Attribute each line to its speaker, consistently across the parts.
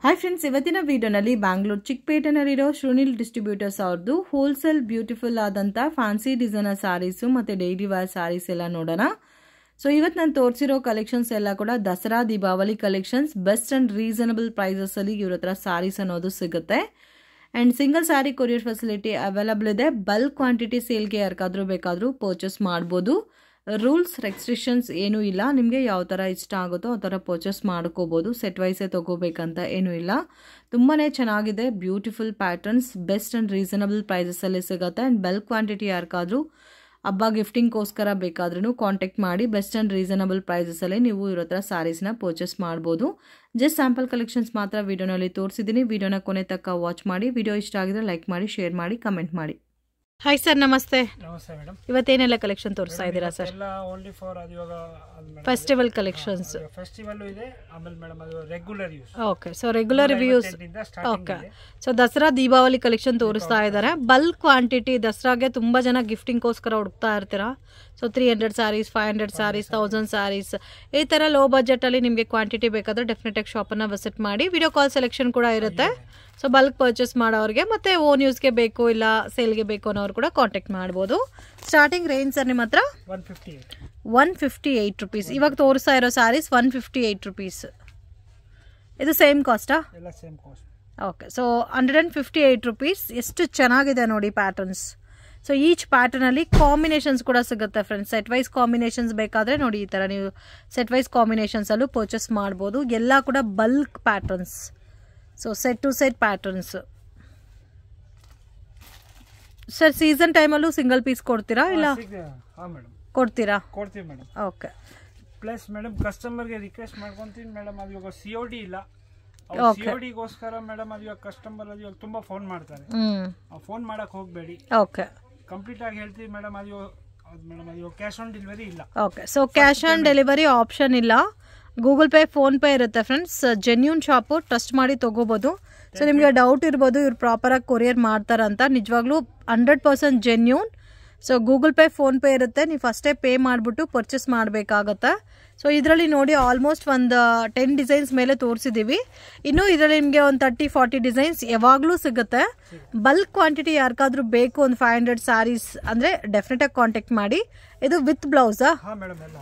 Speaker 1: Hi friends, ಇವತ್ತಿನ ವಿಡಿಯೋನಲ್ಲಿ Bangalore ಚಿಕ್ಕಪೇಟೆನಲ್ಲಿರೋ ಶ್ರುನಿಲ್ distributors ಅವ್ರದ್ದು ಹೋಲ್ಸೇಲ್ ಬ್ಯೂಟಿಫುಲ್ ಆದಂಥ ಫ್ಯಾನ್ಸಿ ಡಿಸೈನರ್ ಸ್ಯಾರೀಸು ಮತ್ತು ಡೈಲಿ ವೇರ್ ಸ್ಯಾರೀಸ್ ಎಲ್ಲ ನೋಡೋಣ. ಸೊ ಇವತ್ತು ನಾನು ತೋರಿಸಿರೋ ಕಲೆಕ್ಷನ್ಸ್ ಎಲ್ಲ ಕೂಡ Dasara Deepavali collections. Best and reasonable ಪ್ರೈಸಸಲ್ಲಿ ಇವ್ರ ಹತ್ರ ಸ್ಯಾರೀಸ್ ಅನ್ನೋದು ಸಿಗುತ್ತೆ. And single sari courier facility available ಇದೆ. ಬಲ್ಕ್ ಕ್ವಾಂಟಿಟಿ ಸೇಲ್ಗೆ ಯಾರಿಗಾದ್ರೂ ಬೇಕಾದರೂ ಪರ್ಚೇಸ್ ಮಾಡ್ಬೋದು. ರೂಲ್ಸ್ ರೆಸ್ಟ್ರಿಕ್ಷನ್ಸ್ ಏನೂ ಇಲ್ಲ. ನಿಮಗೆ ಯಾವ ಥರ ಇಷ್ಟ ಆಗುತ್ತೋ ಆ ಥರ ಪರ್ಚೇಸ್ ಮಾಡ್ಕೋಬೋದು. ಸೆಟ್ ವೈಸೇ ತೊಗೋಬೇಕಂತ ಏನೂ ಇಲ್ಲ. ತುಂಬಾ ಚೆನ್ನಾಗಿದೆ. Beautiful patterns best and reasonable ಪ್ರೈಸಸಲ್ಲಿ ಸಿಗುತ್ತೆ. ಆ್ಯಂಡ್ ಬಲ್ಕ್ ಕ್ವಾಂಟಿಟಿ ಯಾರಿಗಾದ್ರೂ ಹಬ್ಬ ಗಿಫ್ಟಿಂಗ್ಗೋಸ್ಕರ ಬೇಕಾದ್ರೂ ಕಾಂಟ್ಯಾಕ್ಟ್ ಮಾಡಿ. ಬೆಸ್ಟ್ ಆ್ಯಂಡ್ ರೀಸನಬಲ್ ಪ್ರೈಸಸಲ್ಲಿ ನೀವು ಇವ್ರ ಹತ್ರ ಸ್ಯಾರೀಸ್ನ ಪರ್ಚೇಸ್ ಮಾಡ್ಬೋದು. ಜಸ್ಟ್ ಸ್ಯಾಂಪಲ್ ಕಲೆಕ್ಷನ್ಸ್ ಮಾತ್ರ ವಿಡಿಯೋನಲ್ಲಿ ತೋರಿಸಿದ್ದೀನಿ. ವಿಡಿಯೋನ ಕೊನೆ ತನಕ ವಾಚ್ ಮಾಡಿ. ವಿಡಿಯೋ ಇಷ್ಟ ಆಗಿದ್ರೆ ಲೈಕ್ ಮಾಡಿ, ಶೇರ್ ಮಾಡಿ, ಕಮೆಂಟ್ ಮಾಡಿ. ಹಾಯ್ ಸರ್, ನಮಸ್ತೆ.
Speaker 2: ನಮಸ್ತೆ ಮೇಡಮ್.
Speaker 1: ಇವತ್ತೇನೆಲ್ಲ ಕಲೆಕ್ಷನ್ ತೋರಿಸ್ತಾ ಇದ್ದೀರಾ ಸರ್?
Speaker 2: ಎಲ್ಲ ಓನ್ಲಿ ಫಾರ್ ಅದು ಇವಾಗ
Speaker 1: ಫೆಸ್ಟಿವಲ್ ಕಲೆಕ್ಷನ್ಸ್.
Speaker 2: ಫೆಸ್ಟಿವಲ್ ಇದೆ, ಆಮೇಲೆ ಮೇಡಮ್ ಅದು regular use.
Speaker 1: Okay, so regular reviews. Okay, so Dasara Deepavali collection ತೋರಿಸ್ತಾ ಇದ್ದಾರೆ. Bulk quantity. ದಸರಾಗೆ ತುಂಬ ಜನ ಗಿಫ್ಟಿಂಗ್ಗೋಸ್ಕರ ಹುಡುಕ್ತಾ ಇರ್ತೀರಾ. ಸೊ 300 ಸ್ಯಾರೀಸ್, 500 ಸ್ಯಾರೀಸ್, 1000 ಸ್ಯಾರೀಸ್, ಈ ಥರ ಲೋ ಬಜೆಟಲ್ಲಿ ನಿಮಗೆ ಕ್ವಾಂಟಿಟಿ ಬೇಕಾದರೆ ಡೆಫಿನೆಟಾಗಿ ಶಾಪನ್ನು ವಿಸಿಟ್ ಮಾಡಿ. ವಿಡಿಯೋ ಕಾಲ್ ಸೆಲೆಕ್ಷನ್ ಕೂಡ ಇರುತ್ತೆ. ಸೊ ಬಲ್ಕ್ ಪರ್ಚೇಸ್ ಮಾಡೋರಿಗೆ ಮತ್ತು ಓನ್ ಯೂಸ್ಗೆ ಬೇಕು ಇಲ್ಲ ಸೇಲ್ಗೆ ಬೇಕು ಅನ್ನೋರು ಕೂಡ ಕಾಂಟ್ಯಾಕ್ಟ್ ಮಾಡ್ಬೋದು. ಸ್ಟಾರ್ಟಿಂಗ್ ರೇಂಜ್ ಸರ್ ನಿಮ್ಮ ಹತ್ರ 158 ರುಪೀಸ್. ಇವಾಗ ತೋರಿಸ್ತಾ ಇರೋ ಸ್ಯಾರೀಸ್ 158 ರುಪೀಸ್. ಇದು ಸೇಮ್ ಕಾಸ್ಟಾ?
Speaker 2: ಎಲ್ಲ same cost.
Speaker 1: Okay, so 158 rupees. ಎಷ್ಟು ಚೆನ್ನಾಗಿದೆ ನೋಡಿ ಪ್ಯಾಟರ್ನ್ಸ್. ಸೊ ಈಚ್ ಪ್ಯಾಟರ್ನಲ್ಲಿ ಕಾಂಬಿನೇಷನ್ಸ್ ಕೂಡ ಸಿಗುತ್ತೆ ಫ್ರೆಂಡ್ಸ್. ಸೆಟ್ ವೈಸ್ ಕಾಂಬಿನೇಷನ್ಸ್ ಬೇಕಾದರೆ ನೋಡಿ ಈ ಥರ ನೀವು ಸೆಟ್ ವೈಸ್ ಕಾಂಬಿನೇಷನ್ಸಲ್ಲೂ ಪರ್ಚೇಸ್ ಮಾಡ್ಬೋದು. ಎಲ್ಲ ಕೂಡ bulk patterns. So set to set patterns. Sir season ಟೈಮಲ್ಲೂ ಸಿಂಗಲ್ ಪೀಸ್ ಕೊಡ್ತೀರಾ ಇಲ್ಲ ಕೊಡ್ತೀರಾ?
Speaker 2: ಕೊಡ್ತೀವಿ ಮೇಡಮ್.
Speaker 1: ಓಕೆ,
Speaker 2: ಪ್ಲಸ್ ಮೇಡಮ್ ಕಸ್ಟಮರ್ಗೆ ರಿಕ್ವೆಸ್ಟ್ ಮಾಡ್ಕೊಂತೀನಿ ಮೇಡಮ್. ಅದು ಇವಾಗ COD ಇಲ್ಲ. CODಗೋಸ್ಕರ ಮೇಡಮ್ ಅದು ಇವಾಗ ಕಸ್ಟಮರ್ ಅದು ಇವಾಗ ತುಂಬಾ ಫೋನ್ ಮಾಡ್ತಾರೆ. ಫೋನ್ ಮಾಡಕ್ ಹೋಗಬೇಡಿ.
Speaker 1: ಓಕೆ,
Speaker 2: ಕಂಪ್ಲೀಟ್ ಆಗಿ ಹೇಳ್ತೀವಿ ಮೇಡಮ್. ಅದು ಮೇಡಮ್ ಅದು ಕ್ಯಾಶ್ ಆನ್ ಡೆಲಿವರಿ ಇಲ್ಲ.
Speaker 1: Okay, so cash on delivery option ಇಲ್ಲ. ಗೂಗಲ್ ಪೇ, ಫೋನ್ ಪೇ ಇರುತ್ತೆ ಫ್ರೆಂಡ್ಸ್. ಜೆನ್ಯೂನ್ ಶಾಪು, ಟ್ರಸ್ಟ್ ಮಾಡಿ ತೊಗೋಬೋದು. ಸೊ ನಿಮಗೆ ಡೌಟ್ ಇರ್ಬೋದು ಇವ್ರು ಪ್ರಾಪರಾಗಿ ಕೊರಿಯರ್ ಮಾಡ್ತಾರಂತ. ನಿಜವಾಗ್ಲೂ 100% genuine. So Google pay, phone pay ಇರುತ್ತೆ. ನೀವು ಫಸ್ಟೇ ಪೇ ಮಾಡಿಬಿಟ್ಟು ಪರ್ಚೇಸ್ ಮಾಡಬೇಕಾಗತ್ತೆ. ಸೊ ಇದರಲ್ಲಿ ನೋಡಿ ಆಲ್ಮೋಸ್ಟ್ ಒಂದು 10 ಡಿಸೈನ್ಸ್ ಮೇಲೆ ತೋರಿಸಿದ್ದೀವಿ. ಇನ್ನು ಇದರಲ್ಲಿ ನಿಮಗೆ ಒಂದು 30-40 ಡಿಸೈನ್ಸ್ ಯಾವಾಗಲೂ ಸಿಗುತ್ತೆ. ಬಲ್ಕ್ ಕ್ವಾಂಟಿಟಿ ಯಾರಿಗಾದ್ರೂ ಬೇಕು ಒಂದು 500 ಸ್ಯಾರೀಸ್ ಅಂದರೆ ಡೆಫಿನೆಟಾಗಿ ಕಾಂಟ್ಯಾಕ್ಟ್ ಮಾಡಿ. ಇದು ವಿತ್ ಬ್ಲೌಸಾ?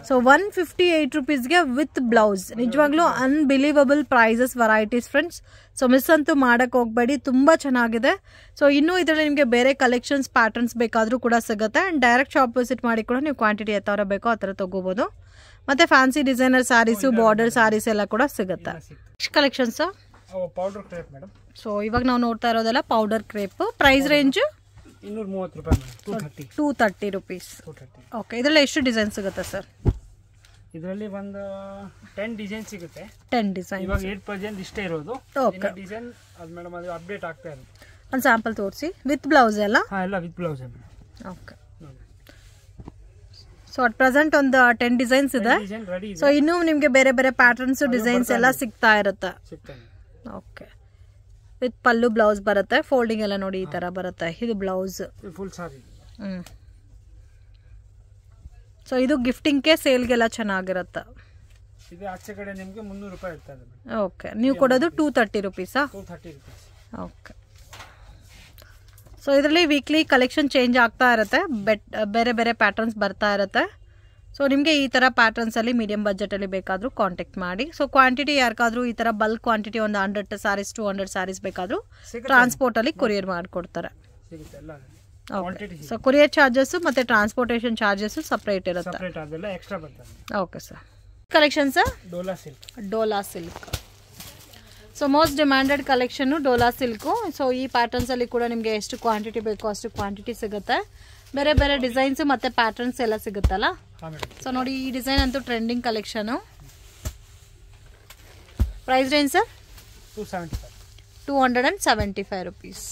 Speaker 1: ಸೊ 158 ರುಪೀಸ್ಗೆ ವಿತ್ ಬ್ಲೌಸ್. ನಿಜವಾಗ್ಲೂ unbelievable prices, varieties friends. So miss ಅಂತೂ ಮಾಡಕ್ಕೆ ಹೋಗಬೇಡಿ. ತುಂಬ ಚೆನ್ನಾಗಿದೆ. ಸೊ ಇನ್ನೂ ಇದರಲ್ಲಿ ನಿಮಗೆ ಬೇರೆ ಕಲೆಕ್ಷನ್ಸ್ ಪ್ಯಾಟರ್ನ್ಸ್ ಬೇಕಾದರೂ ಕೂಡ ಸಿಗುತ್ತೆ. ಆ್ಯಂಡ್ ಡೈರೆಕ್ಟ್ ಶಾಪ್ ವಿಸಿಟ್ ಮಾಡಿ ಕೂಡ ನೀವು ಕ್ವಾಂಟಿಟಿ ಯಾವ ಥರ ಬೇಕೋ ಆ ಥರ ತೊಗೋಬೋದು. ಮತ್ತು fancy designer sarees, border sarees ಎಲ್ಲ ಕೂಡ ಸಿಗುತ್ತೆ. ಎಷ್ಟು collections?
Speaker 2: Powder crepe madam.
Speaker 1: So ಇವಾಗ ನಾವು ನೋಡ್ತಾ ಇರೋದೆಲ್ಲ ಪೌಡರ್ ಕ್ರೇಪ್. ಪ್ರೈಸ್ ರೇಂಜ್
Speaker 2: 230 ರೂಪಾಯಿ.
Speaker 1: 230 ರುಪೀಸ್. ಓಕೆ, ಇದರಲ್ಲಿ ಎಷ್ಟು ಡಿಸೈನ್ ಸಿಗುತ್ತೆ ಸರ್?
Speaker 2: ಇದರಲ್ಲಿ ಒಂದು 10 ಡಿಸೈನ್ ಸಿಗುತ್ತೆ.
Speaker 1: 10 ಡಿಸೈನ್.
Speaker 2: ಇವಾಗ 8% ಇಷ್ಟೇ ಇರೋದು.
Speaker 1: ಓಕೆ,
Speaker 2: ಡಿಸೈನ್ ಅದು ಮೇಡಮ್ ಅದು ಅಪ್ಡೇಟ್ ಆಗ್ತಾ ಇರುತ್ತೆ.
Speaker 1: ಒಂದು ಸ್ಯಾಂಪಲ್ ತೋರಿಸಿ. ವಿತ್ ಬ್ಲೌಸ್ ಎಲ್ಲ?
Speaker 2: ಹಾಂ, ಎಲ್ಲ with blouse.
Speaker 1: Okay, so at present ಒಂದು 10 ಡಿಸೈನ್ಸ್ ಇದೆ. ಸೊ ಇನ್ನೂ ನಿಮಗೆ ಬೇರೆ ಬೇರೆ ಪ್ಯಾಟರ್ನ್ಸ್, ಡಿಸೈನ್ಸ್ ಎಲ್ಲ ಸಿಗ್ತಾ ಇರುತ್ತೆ. ಓಕೆ, ವಿತ್ ಪಲ್ಲು ಬ್ಲೌಸ್ ಬರುತ್ತೆ. ಫೋಲ್ಡಿಂಗ್ ಎಲ್ಲ ನೋಡಿ ಈ ತರ ಬರುತ್ತೆ. ಇದು ಬ್ಲೌಸ್
Speaker 2: ಫುಲ್ ಸಾರಿ.
Speaker 1: ಸೊ ಇದು ಗಿಫ್ಟಿಂಗ್ಗೆ, ಸೇಲ್ಗೆಲ್ಲ ಚೆನ್ನಾಗಿರುತ್ತೆ.
Speaker 2: ಇದು ಆಚೆ ಕಡೆ ನಿಮಗೆ 300 ರೂಪಾಯಿ ಇರ್ತದೆ.
Speaker 1: ಓಕೆ, ನೀವು ಕೊಡೋದು 230 ರುಪೀಸಾ?
Speaker 2: 230 ರೂಪೀಸ್.
Speaker 1: ಓಕೆ, ಸೊ ಇದರಲ್ಲಿ ವೀಕ್ಲಿ ಕಲೆಕ್ಷನ್ ಚೇಂಜ್ ಆಗ್ತಾ ಇರುತ್ತೆ. ಬೇರೆ ಬೇರೆ ಪ್ಯಾಟರ್ನ್ಸ್ ಬರ್ತಾ ಇರುತ್ತೆ. ಸೊ ನಿಮಗೆ ಈ ಥರ ಪ್ಯಾಟರ್ನ್ಸಲ್ಲಿ ಮೀಡಿಯಂ ಬಜೆಟಲ್ಲಿ ಬೇಕಾದರೂ ಕಾಂಟ್ಯಾಕ್ಟ್ ಮಾಡಿ. ಸೊ ಕ್ವಾಂಟಿಟಿ ಯಾರಿಗಾದ್ರೂ ಈ ಥರ ಬಲ್ಕ್ ಕ್ವಾಂಟಿಟಿ ಒಂದು 100 ಸ್ಯಾರೀಸ್, 200 ಸ್ಯಾರೀಸ್ ಬೇಕಾದರೂ ಟ್ರಾನ್ಸ್ಪೋರ್ಟಲ್ಲಿ ಕೊರಿಯರ್ ಮಾಡಿಕೊಡ್ತಾರೆ. ಓಕೆ, ಸೊ ಕೊರಿಯರ್ ಚಾರ್ಜಸ್ಸು ಮತ್ತು ಟ್ರಾನ್ಸ್ಪೋರ್ಟೇಷನ್ ಚಾರ್ಜಸ್ಸು ಸಪ್ರೇಟ್ ಇರುತ್ತೆ. Okay sir. Collections Dhola silk. So most demanded collection Dhola silk. So ಈ ಪ್ಯಾಟರ್ನ್ಸಲ್ಲಿ ಕೂಡ ನಿಮಗೆ ಎಷ್ಟು ಕ್ವಾಂಟಿಟಿ ಬೇಕೋ ಅಷ್ಟು ಕ್ವಾಂಟಿಟಿ ಸಿಗುತ್ತೆ. ಬೇರೆ ಬೇರೆ ಡಿಸೈನ್ಸು ಮತ್ತು ಪ್ಯಾಟರ್ನ್ಸ್ ಎಲ್ಲ ಸಿಗುತ್ತಲ್ಲ. ಸೊ ನೋಡಿ ಈ ಡಿಸೈನ್ ಅಂತೂ trending collection. Price range sir? 275 rupees.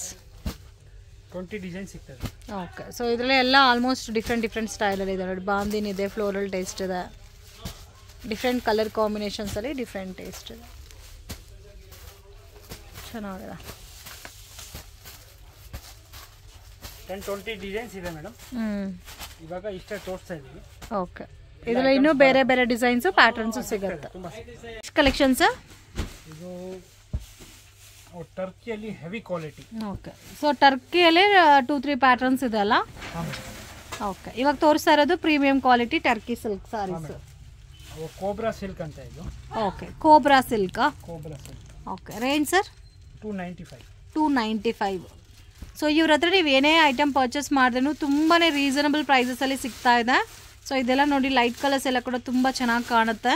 Speaker 2: 20 design ಸಿಗ್ತದೆ.
Speaker 1: ಓಕೆ, ಸೊ ಇದರಲ್ಲಿ ಎಲ್ಲ ಆಲ್ಮೋಸ್ಟ್ ಡಿಫ್ರೆಂಟ್ ಸ್ಟೈಲಲ್ಲಿ ಇದೆ ನೋಡಿ. ಬಾಂದಿನ್ ಇದೆ, ಫ್ಲೋರಲ್ ಟೇಸ್ಟ್ ಇದೆ, ಡಿಫ್ರೆಂಟ್ ಕಲರ್ ಕಾಂಬಿನೇಷನ್ಸಲ್ಲಿ ಡಿಫ್ರೆಂಟ್ ಟೇಸ್ಟ್ ಇದೆ. ಚೆನ್ನಾಗಿದೆ.
Speaker 2: 10-20 ಡಿಸೈನ್ಸ್ ಇದೆ ಮೇಡಮ್. ಇವಾಗ ಇಷ್ಟ ತೋರಿಸ್ತಾ ಇದ್ದೀವಿ.
Speaker 1: ಓಕೆ, ಇದರಲ್ಲಿ ಇನ್ನೂ ಬೇರೆ ಬೇರೆ ಡಿಸೈನ್ಸು ಪ್ಯಾಟರ್ನ್ಸು ಸಿಗುತ್ತೆ. ಕಲೆಕ್ಷನ್ಸ್
Speaker 2: ಇದು ಟರ್ಕಿಯಲ್ಲಿ ಹೆವಿ ಕ್ವಾಲಿಟಿ.
Speaker 1: ಓಕೆ, ಸೊ ಟರ್ಕಿಯಲ್ಲಿ 2-3 ಪ್ಯಾಟರ್ನ್ಸ್ ಇದೆ ಅಲ್ಲ? ಓಕೆ, ಇವಾಗ ತೋರಿಸ್ತಾ ಇರೋದು premium quality Turkey silk saris.
Speaker 2: Cobra silk ಅಂತ ಇದು.
Speaker 1: Okay, Cobra silk.
Speaker 2: Cobra silk.
Speaker 1: Okay, range sir?
Speaker 2: 295.
Speaker 1: 295. So ಇವ್ರ ಹತ್ರ ನೀವು ಏನೇ ಐಟಮ್ ಪರ್ಚೇಸ್ ಮಾಡಿದ್ರೂ ತುಂಬಾ ರೀಸನಬಲ್ ಪ್ರೈಸಸಲ್ಲಿ ಸಿಗ್ತಾ ಇದೆ. ಸೊ ಇದೆಲ್ಲ ನೋಡಿ, ಲೈಟ್ ಕಲರ್ಸ್ ಎಲ್ಲ ಕೂಡ ತುಂಬ ಚೆನ್ನಾಗಿ ಕಾಣುತ್ತೆ.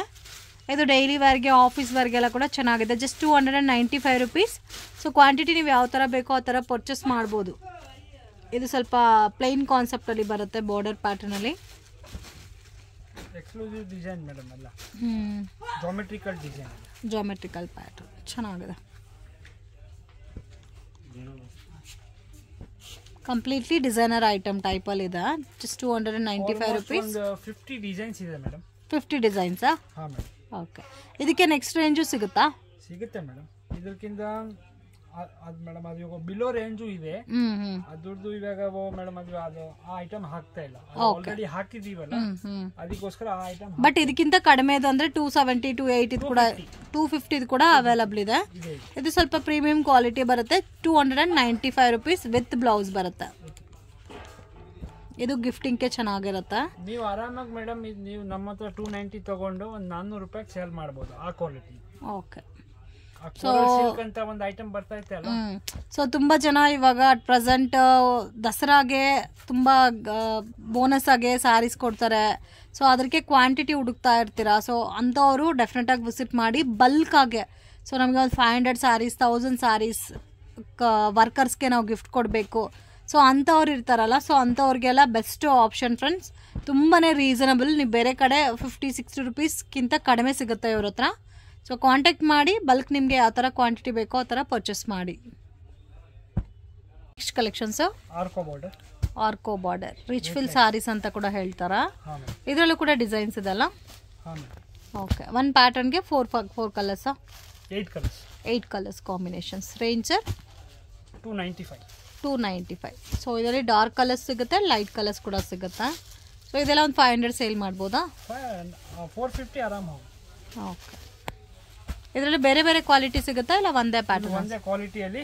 Speaker 1: ಇದು ಡೈಲಿ ವೇರ್ಗೆ, ಆಫೀಸ್ ವೇರ್ಗೆಲ್ಲ ಕೂಡ ಚೆನ್ನಾಗಿದೆ. Just 295 rupees. ಸೊ ಕ್ವಾಂಟಿಟಿ ನೀವು ಯಾವ ಥರ ಬೇಕೋ ಆ ಥರ ಪರ್ಚೇಸ್ ಮಾಡ್ಬೋದು. ಇದು ಸ್ವಲ್ಪ ಪ್ಲೈನ್ ಕಾನ್ಸೆಪ್ಟಲ್ಲಿ ಬರುತ್ತೆ, ಬಾರ್ಡರ್ ಪ್ಯಾಟರ್ನಲ್ಲಿ.
Speaker 2: ಎಕ್ಸ್ಕ್ಲೂಸಿವ್ ಡಿಸೈನ್ ಮೇಡಮ್ ಎಲ್ಲ. Geometrical design.
Speaker 1: ಜಾಮೆಟ್ರಿಕಲ್ ಪ್ಯಾಟರ್ನ್ ಚೆನ್ನಾಗಿದೆ. ಕಂಪ್ಲೀಟ್ಲಿ ಡಿಸೈನರ್ ಐಟಮ್ ಟೈಪಲ್ಲಿ ಇದೆ. Just 295 rupees.
Speaker 2: 50 ಡಿಸೈನ್ಸ್ ಇದೆ ಮೇಡಮ್.
Speaker 1: 50 ಡಿಸೈನ್ಸಾ?
Speaker 2: ಹಾಂ ಮೇಡಮ್.
Speaker 1: ಓಕೆ, ಇದಕ್ಕೆ ನೆಕ್ಸ್ಟ್ ರೇಂಜು ಸಿಗುತ್ತಾ?
Speaker 2: ಸಿಗುತ್ತೆ ಮೇಡಮ್. ಇದಕ್ಕಿಂತ ಅದು ಮೇಡಮ್ ಅದು ಇವಾಗ ಬಿಲೋ ರೇಂಜು ಇದೆ. ಅದ್ರದ್ದು ಇವಾಗ ಮೇಡಮ್ ಅದು ಆ ಐಟಮ್ ಹಾಕ್ತಾ ಇಲ್ಲ, ಆಲ್ರೆಡಿ ಹಾಕಿದೀವಲ್ಲ, ಅದಕ್ಕೋಸ್ಕರ ಆ ಐಟಮ್.
Speaker 1: ಬಟ್ ಇದಕ್ಕಿಂತ ಕಡಿಮೆ ಇದೆ ಅಂದ್ರೆ 270, 280 ಕೂಡ, 250 ಕೂಡ ಅವೈಲಬಲ್ ಇದೆ. ಇದು ಸ್ವಲ್ಪ ಪ್ರೀಮಿಯಂ ಕ್ವಾಲಿಟಿ ಬರುತ್ತೆ. 295 ರುಪೀಸ್ ವಿತ್ ಬ್ಲೌಸ್ ಬರುತ್ತೆ. ಇದು ಗಿಫ್ಟಿಂಗ್ಗೆ ಚೆನ್ನಾಗಿರುತ್ತೆ.
Speaker 2: ನೀವು ಆರಾಮಾಗಿ ಮೇಡಮ್ ನೀವು ನಮ್ಮ ಹತ್ರ 290 ತಗೊಂಡು ಒಂದು 400 ರೂಪಾಯಿ ಸೇಲ್ ಮಾಡ್ಬೋದು ಆ ಕ್ವಾಲಿಟಿ.
Speaker 1: ಓಕೆ,
Speaker 2: ಅಂತ ಒಂದು ಐಟಮ್ ಬರ್ತಾ ಇತ್ತು ಅಲ್ಲ.
Speaker 1: ಸೊ ತುಂಬ ಜನ ಇವಾಗ ಅಟ್ ಪ್ರೆಸೆಂಟ್ ದಸರಾಗೆ ತುಂಬ ಬೋನಸ್ ಆಗಿ ಸ್ಯಾರೀಸ್ ಕೊಡ್ತಾರೆ. ಸೊ ಅದಕ್ಕೆ ಕ್ವಾಂಟಿಟಿ ಹುಡುಕ್ತಾ ಇರ್ತೀರಾ. ಸೊ ಅಂಥವರು ಡೆಫಿನೆಟಾಗಿ ವಿಸಿಟ್ ಮಾಡಿ ಬಲ್ಕ್ ಆಗಿ. ಸೊ ನಮಗೆ ಒಂದು 500 ಸ್ಯಾರೀಸ್, 1000 ಸ್ಯಾರೀಸ್ ವರ್ಕರ್ಸ್ಗೆ ನಾವು ಗಿಫ್ಟ್ ಕೊಡಬೇಕು. ಸೊ ಅಂಥವ್ರು ಇರ್ತಾರಲ್ಲ, ಸೊ ಅಂಥವ್ರಿಗೆಲ್ಲ ಬೆಸ್ಟ್ ಆಪ್ಷನ್ ಫ್ರೆಂಡ್ಸ್. ತುಂಬಾ ರೀಸನಬಲ್. ನೀವು ಬೇರೆ ಕಡೆ 50-60 ರುಪೀಸ್ಗಿಂತ ಕಡಿಮೆ ಸಿಗುತ್ತೆ ಇವ್ರ ಹತ್ರ. ಸೊ ಕಾಂಟ್ಯಾಕ್ಟ್ ಮಾಡಿ ಬಲ್ಕ್ ನಿಮಗೆ ಯಾವ ಥರ ಕ್ವಾಂಟಿಟಿ ಬೇಕೋ ಆ ಥರ ಪರ್ಚೇಸ್ ಮಾಡಿ. ನೆಕ್ಸ್ಟ್ ಕಲೆಕ್ಷನ್ಸು ಆರ್ಕೋ ಬಾರ್ಡರ್ ರಿಚ್ ಫಿಲ್ ಸಾರೀಸ್ ಅಂತ ಕೂಡ ಹೇಳ್ತಾರ. ಇದರಲ್ಲೂ ಕೂಡ ಡಿಸೈನ್ಸ್ ಇದೆಲ್ಲ. ಓಕೆ, ಒಂದು ಪ್ಯಾಟರ್ನ್ಗೆ 4 colours, 8 colours combinations. Range sir? 295. So ಇದರಲ್ಲಿ ಡಾರ್ಕ್ ಕಲರ್ಸ್ ಸಿಗುತ್ತೆ, ಲೈಟ್ ಕಲರ್ಸ್ ಕೂಡ ಸಿಗುತ್ತೆ. ಸೊ ಇದೆಲ್ಲ ಒಂದು 500 ಸೇಲ್ ಮಾಡ್ಬೋದಾ?
Speaker 2: 450 ಆರಾಮ.
Speaker 1: ಓಕೆ, ಇದರಲ್ಲಿ ಬೇರೆ ಬೇರೆ ಕ್ವಾಲಿಟಿ ಸಿಗುತ್ತಾ ಇಲ್ಲ ಒಂದೇ ಪ್ಯಾಟರ್ನ್?
Speaker 2: ಒಂದೇ ಕ್ವಾಲಿಟಿಯಲ್ಲಿ.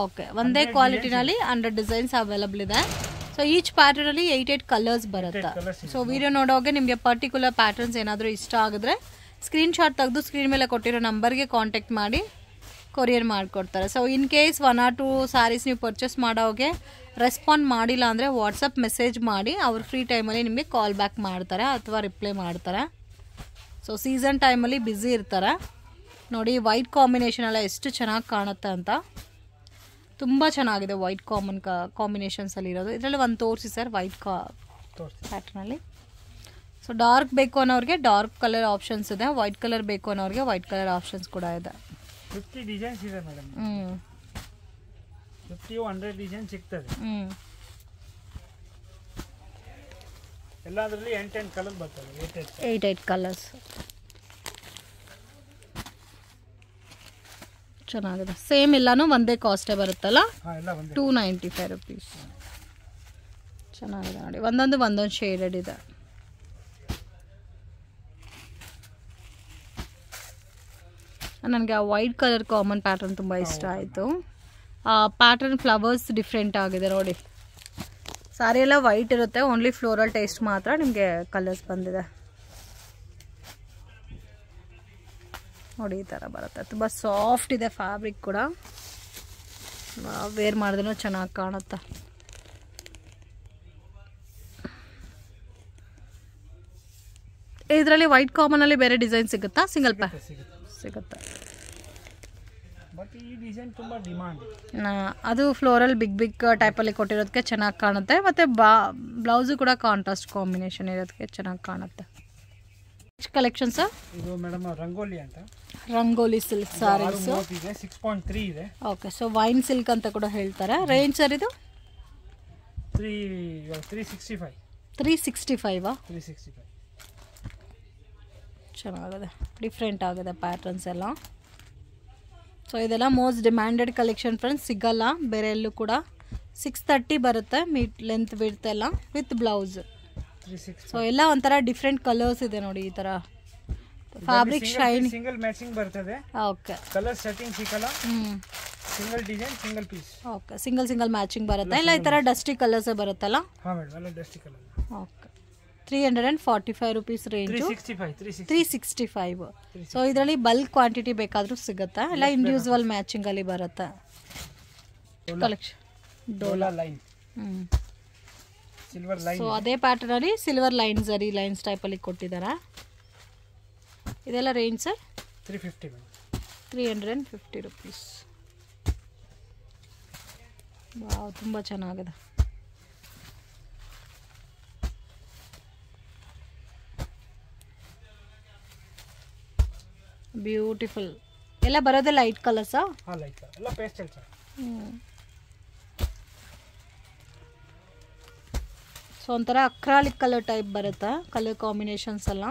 Speaker 1: ಓಕೆ, ಒಂದೇ ಕ್ವಾಲಿಟಿನಲ್ಲಿ 100 ಡಿಸೈನ್ಸ್ ಅವೈಲಬಲ್ ಇದೆ. ಸೊ ಈಚ್ ಪ್ಯಾಟರ್ನಲ್ಲಿ 8 ಕಲರ್ಸ್ ಬರುತ್ತೆ. ಸೊ ವಿಡಿಯೋ ನೋಡೋಗೆ ನಿಮಗೆ ಪರ್ಟಿಕ್ಯುಲರ್ ಪ್ಯಾಟರ್ನ್ಸ್ ಏನಾದರೂ ಇಷ್ಟ ಆಗಿದ್ರೆ ಸ್ಕ್ರೀನ್ಶಾಟ್ ತೆಗೆದು ಸ್ಕ್ರೀನ್ ಮೇಲೆ ಕೊಟ್ಟಿರೋ ನಂಬರ್ಗೆ ಕಾಂಟ್ಯಾಕ್ಟ್ ಮಾಡಿ ಕೊರಿಯರ್ ಮಾಡಿಕೊಡ್ತಾರೆ. So in case 1 or 2 saris ನೀವು ಪರ್ಚೇಸ್ ಮಾಡೋಗೆ ರೆಸ್ಪಾಂಡ್ ಮಾಡಿಲ್ಲ ಅಂದರೆ ವಾಟ್ಸಪ್ ಮೆಸೇಜ್ ಮಾಡಿ, ಅವ್ರು ಫ್ರೀ ಟೈಮಲ್ಲಿ ನಿಮಗೆ ಕಾಲ್ ಬ್ಯಾಕ್ ಮಾಡ್ತಾರೆ ಅಥವಾ ರಿಪ್ಲೈ ಮಾಡ್ತಾರೆ. ಸೊ ಸೀಸನ್ ಟೈಮಲ್ಲಿ ಬ್ಯುಸಿ ಇರ್ತಾರೆ. ನೋಡಿ ವೈಟ್ ಕಾಂಬಿನೇಷನ್ ಎಲ್ಲ ಎಷ್ಟು ಚೆನ್ನಾಗಿ ಕಾಣುತ್ತೆ ಅಂತ. ತುಂಬ ಚೆನ್ನಾಗಿದೆ ವೈಟ್ ಕಾಂಬಿನೇಷನ್ಸಲ್ಲಿ ಇರೋದು. ಇದರಲ್ಲಿ ಒಂದು ತೋರಿಸಿ ಸರ್, ವೈಟ್ ಪ್ಯಾಟರ್ನಲ್ಲಿ. ಸೊ ಡಾರ್ಕ್ ಬೇಕು ಅನ್ನೋರಿಗೆ ಡಾರ್ಕ್ ಕಲರ್ ಆಪ್ಷನ್ಸ್ ಇದೆ, ವೈಟ್ ಕಲರ್ ಬೇಕು ಅನ್ನೋರಿಗೆ ವೈಟ್ ಕಲರ್ ಆಪ್ಷನ್ಸ್ ಕೂಡ ಇದೆ.
Speaker 2: 50 ಡಿಸೈನ್ಸ್ ಇದೆ ಮೇಡಮ್. 50-100 ಡಿಸೈನ್ ಸಿಗ್ತದೆ. ಎಲ್ಲದರಲ್ಲಿ 8 ಕಲರ್ ಬರ್ತದೆ.
Speaker 1: 8 ಕಲರ್ಸ್ ಚೆನ್ನಾಗಿದೆ. ಸೇಮ್ ಎಲ್ಲಾನು ಒಂದೇ ಕಾಸ್ಟೇ ಬರುತ್ತಲ್ಲ, 295 ರುಪೀಸ್. ಚೆನ್ನಾಗಿದೆ ನೋಡಿ, ಒಂದೊಂದು ಶೇಡೆಡ್ ಇದೆ. ನನಗೆ ಆ ವೈಟ್ ಕಲರ್ ಕಾಮನ್ ಪ್ಯಾಟರ್ನ್ ತುಂಬ ಇಷ್ಟ ಆಯಿತು. ಆ ಪ್ಯಾಟರ್ನ್ ಫ್ಲವರ್ಸ್ ಡಿಫ್ರೆಂಟ್ ಆಗಿದೆ ನೋಡಿ. ಸಾರಿ ಎಲ್ಲ ವೈಟ್ ಇರುತ್ತೆ, ಓನ್ಲಿ ಫ್ಲೋರಲ್ ಟೇಸ್ಟ್ ಮಾತ್ರ ನಿಮಗೆ ಕಲರ್ಸ್ ಬಂದಿದೆ ನೋಡಿ. ಈ ಥರ ಬರುತ್ತೆ, ತುಂಬ ಸಾಫ್ಟ್ ಇದೆ ಫ್ಯಾಬ್ರಿಕ್ ಕೂಡ. ವೇರ್ ಮಾಡಿದ್ರೂ ಚೆನ್ನಾಗಿ ಕಾಣುತ್ತೆ. ಇದರಲ್ಲಿ ವೈಟ್ ಕಾಮನಲ್ಲಿ ಬೇರೆ ಡಿಸೈನ್ ಸಿಗುತ್ತಾ? ಸಿಂಗಲ್ ಪ್ಯಾಕ್ ಸಿಗುತ್ತೆ.
Speaker 2: ಬಟ್ ಈ ಡಿಸೈನ್ ತುಂಬ ಡಿಮಾಂಡ್.
Speaker 1: ಅದು ಫ್ಲೋರಲ್ ಬಿಗ್ ಟೈಪಲ್ಲಿ ಕೊಟ್ಟಿರೋದಕ್ಕೆ ಚೆನ್ನಾಗಿ ಕಾಣುತ್ತೆ. ಮತ್ತು ಬ್ಲೌಸು ಕೂಡ ಕಾಂಟ್ರಾಸ್ಟ್ ಕಾಂಬಿನೇಷನ್ ಇರೋದಕ್ಕೆ ಚೆನ್ನಾಗಿ ಕಾಣುತ್ತೆ. ಕಲೆಕ್ಷನ್ಸ್
Speaker 2: ಇದು ಮೇಡಮ್ ರಂಗೋಲಿ ಅಂತ,
Speaker 1: ರಂಗೋಲಿ ಸಿಲ್ಕ್ ಸಾರೀಸ್
Speaker 2: 6.3 ಇದೆ.
Speaker 1: ಓಕೆ, ಸೊ ವೈನ್ ಸಿಲ್ಕ್ ಅಂತ ಕೂಡ ಹೇಳ್ತಾರೆ. ರೇಂಜ್ ಸರ್ ಇದು
Speaker 2: 365.
Speaker 1: 365 ಚೆನ್ನಾಗಿದೆ, ಡಿಫ್ರೆಂಟ್ ಆಗಿದೆ ಪ್ಯಾಟರ್ನ್ಸ್ ಎಲ್ಲ. ಸೊ ಇದೆಲ್ಲ ಮೋಸ್ಟ್ ಡಿಮ್ಯಾಂಡೆಡ್ ಕಲೆಕ್ಷನ್ ಫ್ರೆಂಡ್ಸ್, ಸಿಗಲ್ಲ ಬೇರೆ ಎಲ್ಲೂ ಕೂಡ. 630 ಬರುತ್ತೆ ಮೀಟ್ ಲೆಂತ್ ವಿಡ್ತ್ ಎಲ್ಲ ವಿತ್ ಬ್ಲೌಸ್. ಸೊ ಎಲ್ಲ ಒಂಥರ ಡಿಫ್ರೆಂಟ್ ಕಲರ್ಸ್ ಇದೆ ನೋಡಿ. ಈ ತರ ಫ್ಯಾಬ್ರಿಕ್ ಶೈನ್,
Speaker 2: ಸಿಂಗಲ್ ಮ್ಯಾಚಿಂಗ್ ಬರ್ತದೆ.
Speaker 1: ಓಕೆ,
Speaker 2: ಕಲರ್ ಸೆಟ್ಟಿಂಗ್ ಸಿಗಲ್ಲ. Single design single piece.
Speaker 1: Okay, single matching ಬರುತ್ತೆ. ಇಲ್ಲ ಈ ಥರ ಡಸ್ಟಿ ಕಲರ್ಸ್ ಬರುತ್ತಲ್ಲ?
Speaker 2: ಹಾಂ ಮೇಡಮ್, ಎಲ್ಲ dusty colour.
Speaker 1: Okay, 345 rupees range. 365. So ಇದರಲ್ಲಿ ಬಲ್ಕ್ ಕ್ವಾಂಟಿಟಿ ಬೇಕಾದರೂ ಸಿಗುತ್ತಾ? ಇಲ್ಲ ಇಂಡಿವಿಜುವಲ್ ಮ್ಯಾಚಿಂಗಲ್ಲಿ ಬರುತ್ತಾ collection?
Speaker 2: Dhola line, silver line.
Speaker 1: So ಅದೇ ಪ್ಯಾಟರ್ನಲ್ಲಿ ಸಿಲ್ವರ್ ಲೈನ್ ಜರಿ ಲೈನ್ಸ್ ಟೈಪಲ್ಲಿ ಕೊಟ್ಟಿದ್ದಾರೆ. ಇದೆಲ್ಲ range sir?
Speaker 2: 350 madam.
Speaker 1: 350 rupees. Wow, ತುಂಬ ಚೆನ್ನಾಗಿದೆ. ಬ್ಯೂಟಿಫುಲ್. ಎಲ್ಲ ಬರೋದೇ ಲೈಟ್ ಕಲರ್ಸಾ?
Speaker 2: ಹಾಂ, ಲೈಟ್ ಕಲರ್, ಎಲ್ಲ ಪೇಸ್ಟಲ್ ಸರ್.
Speaker 1: ಸೊ ಒಂಥರ ಅಕ್ರಾಲಿಕ್ ಕಲರ್ ಟೈಪ್ ಬರುತ್ತಾ ಕಲರ್ ಕಾಂಬಿನೇಷನ್ಸ್ ಎಲ್ಲ?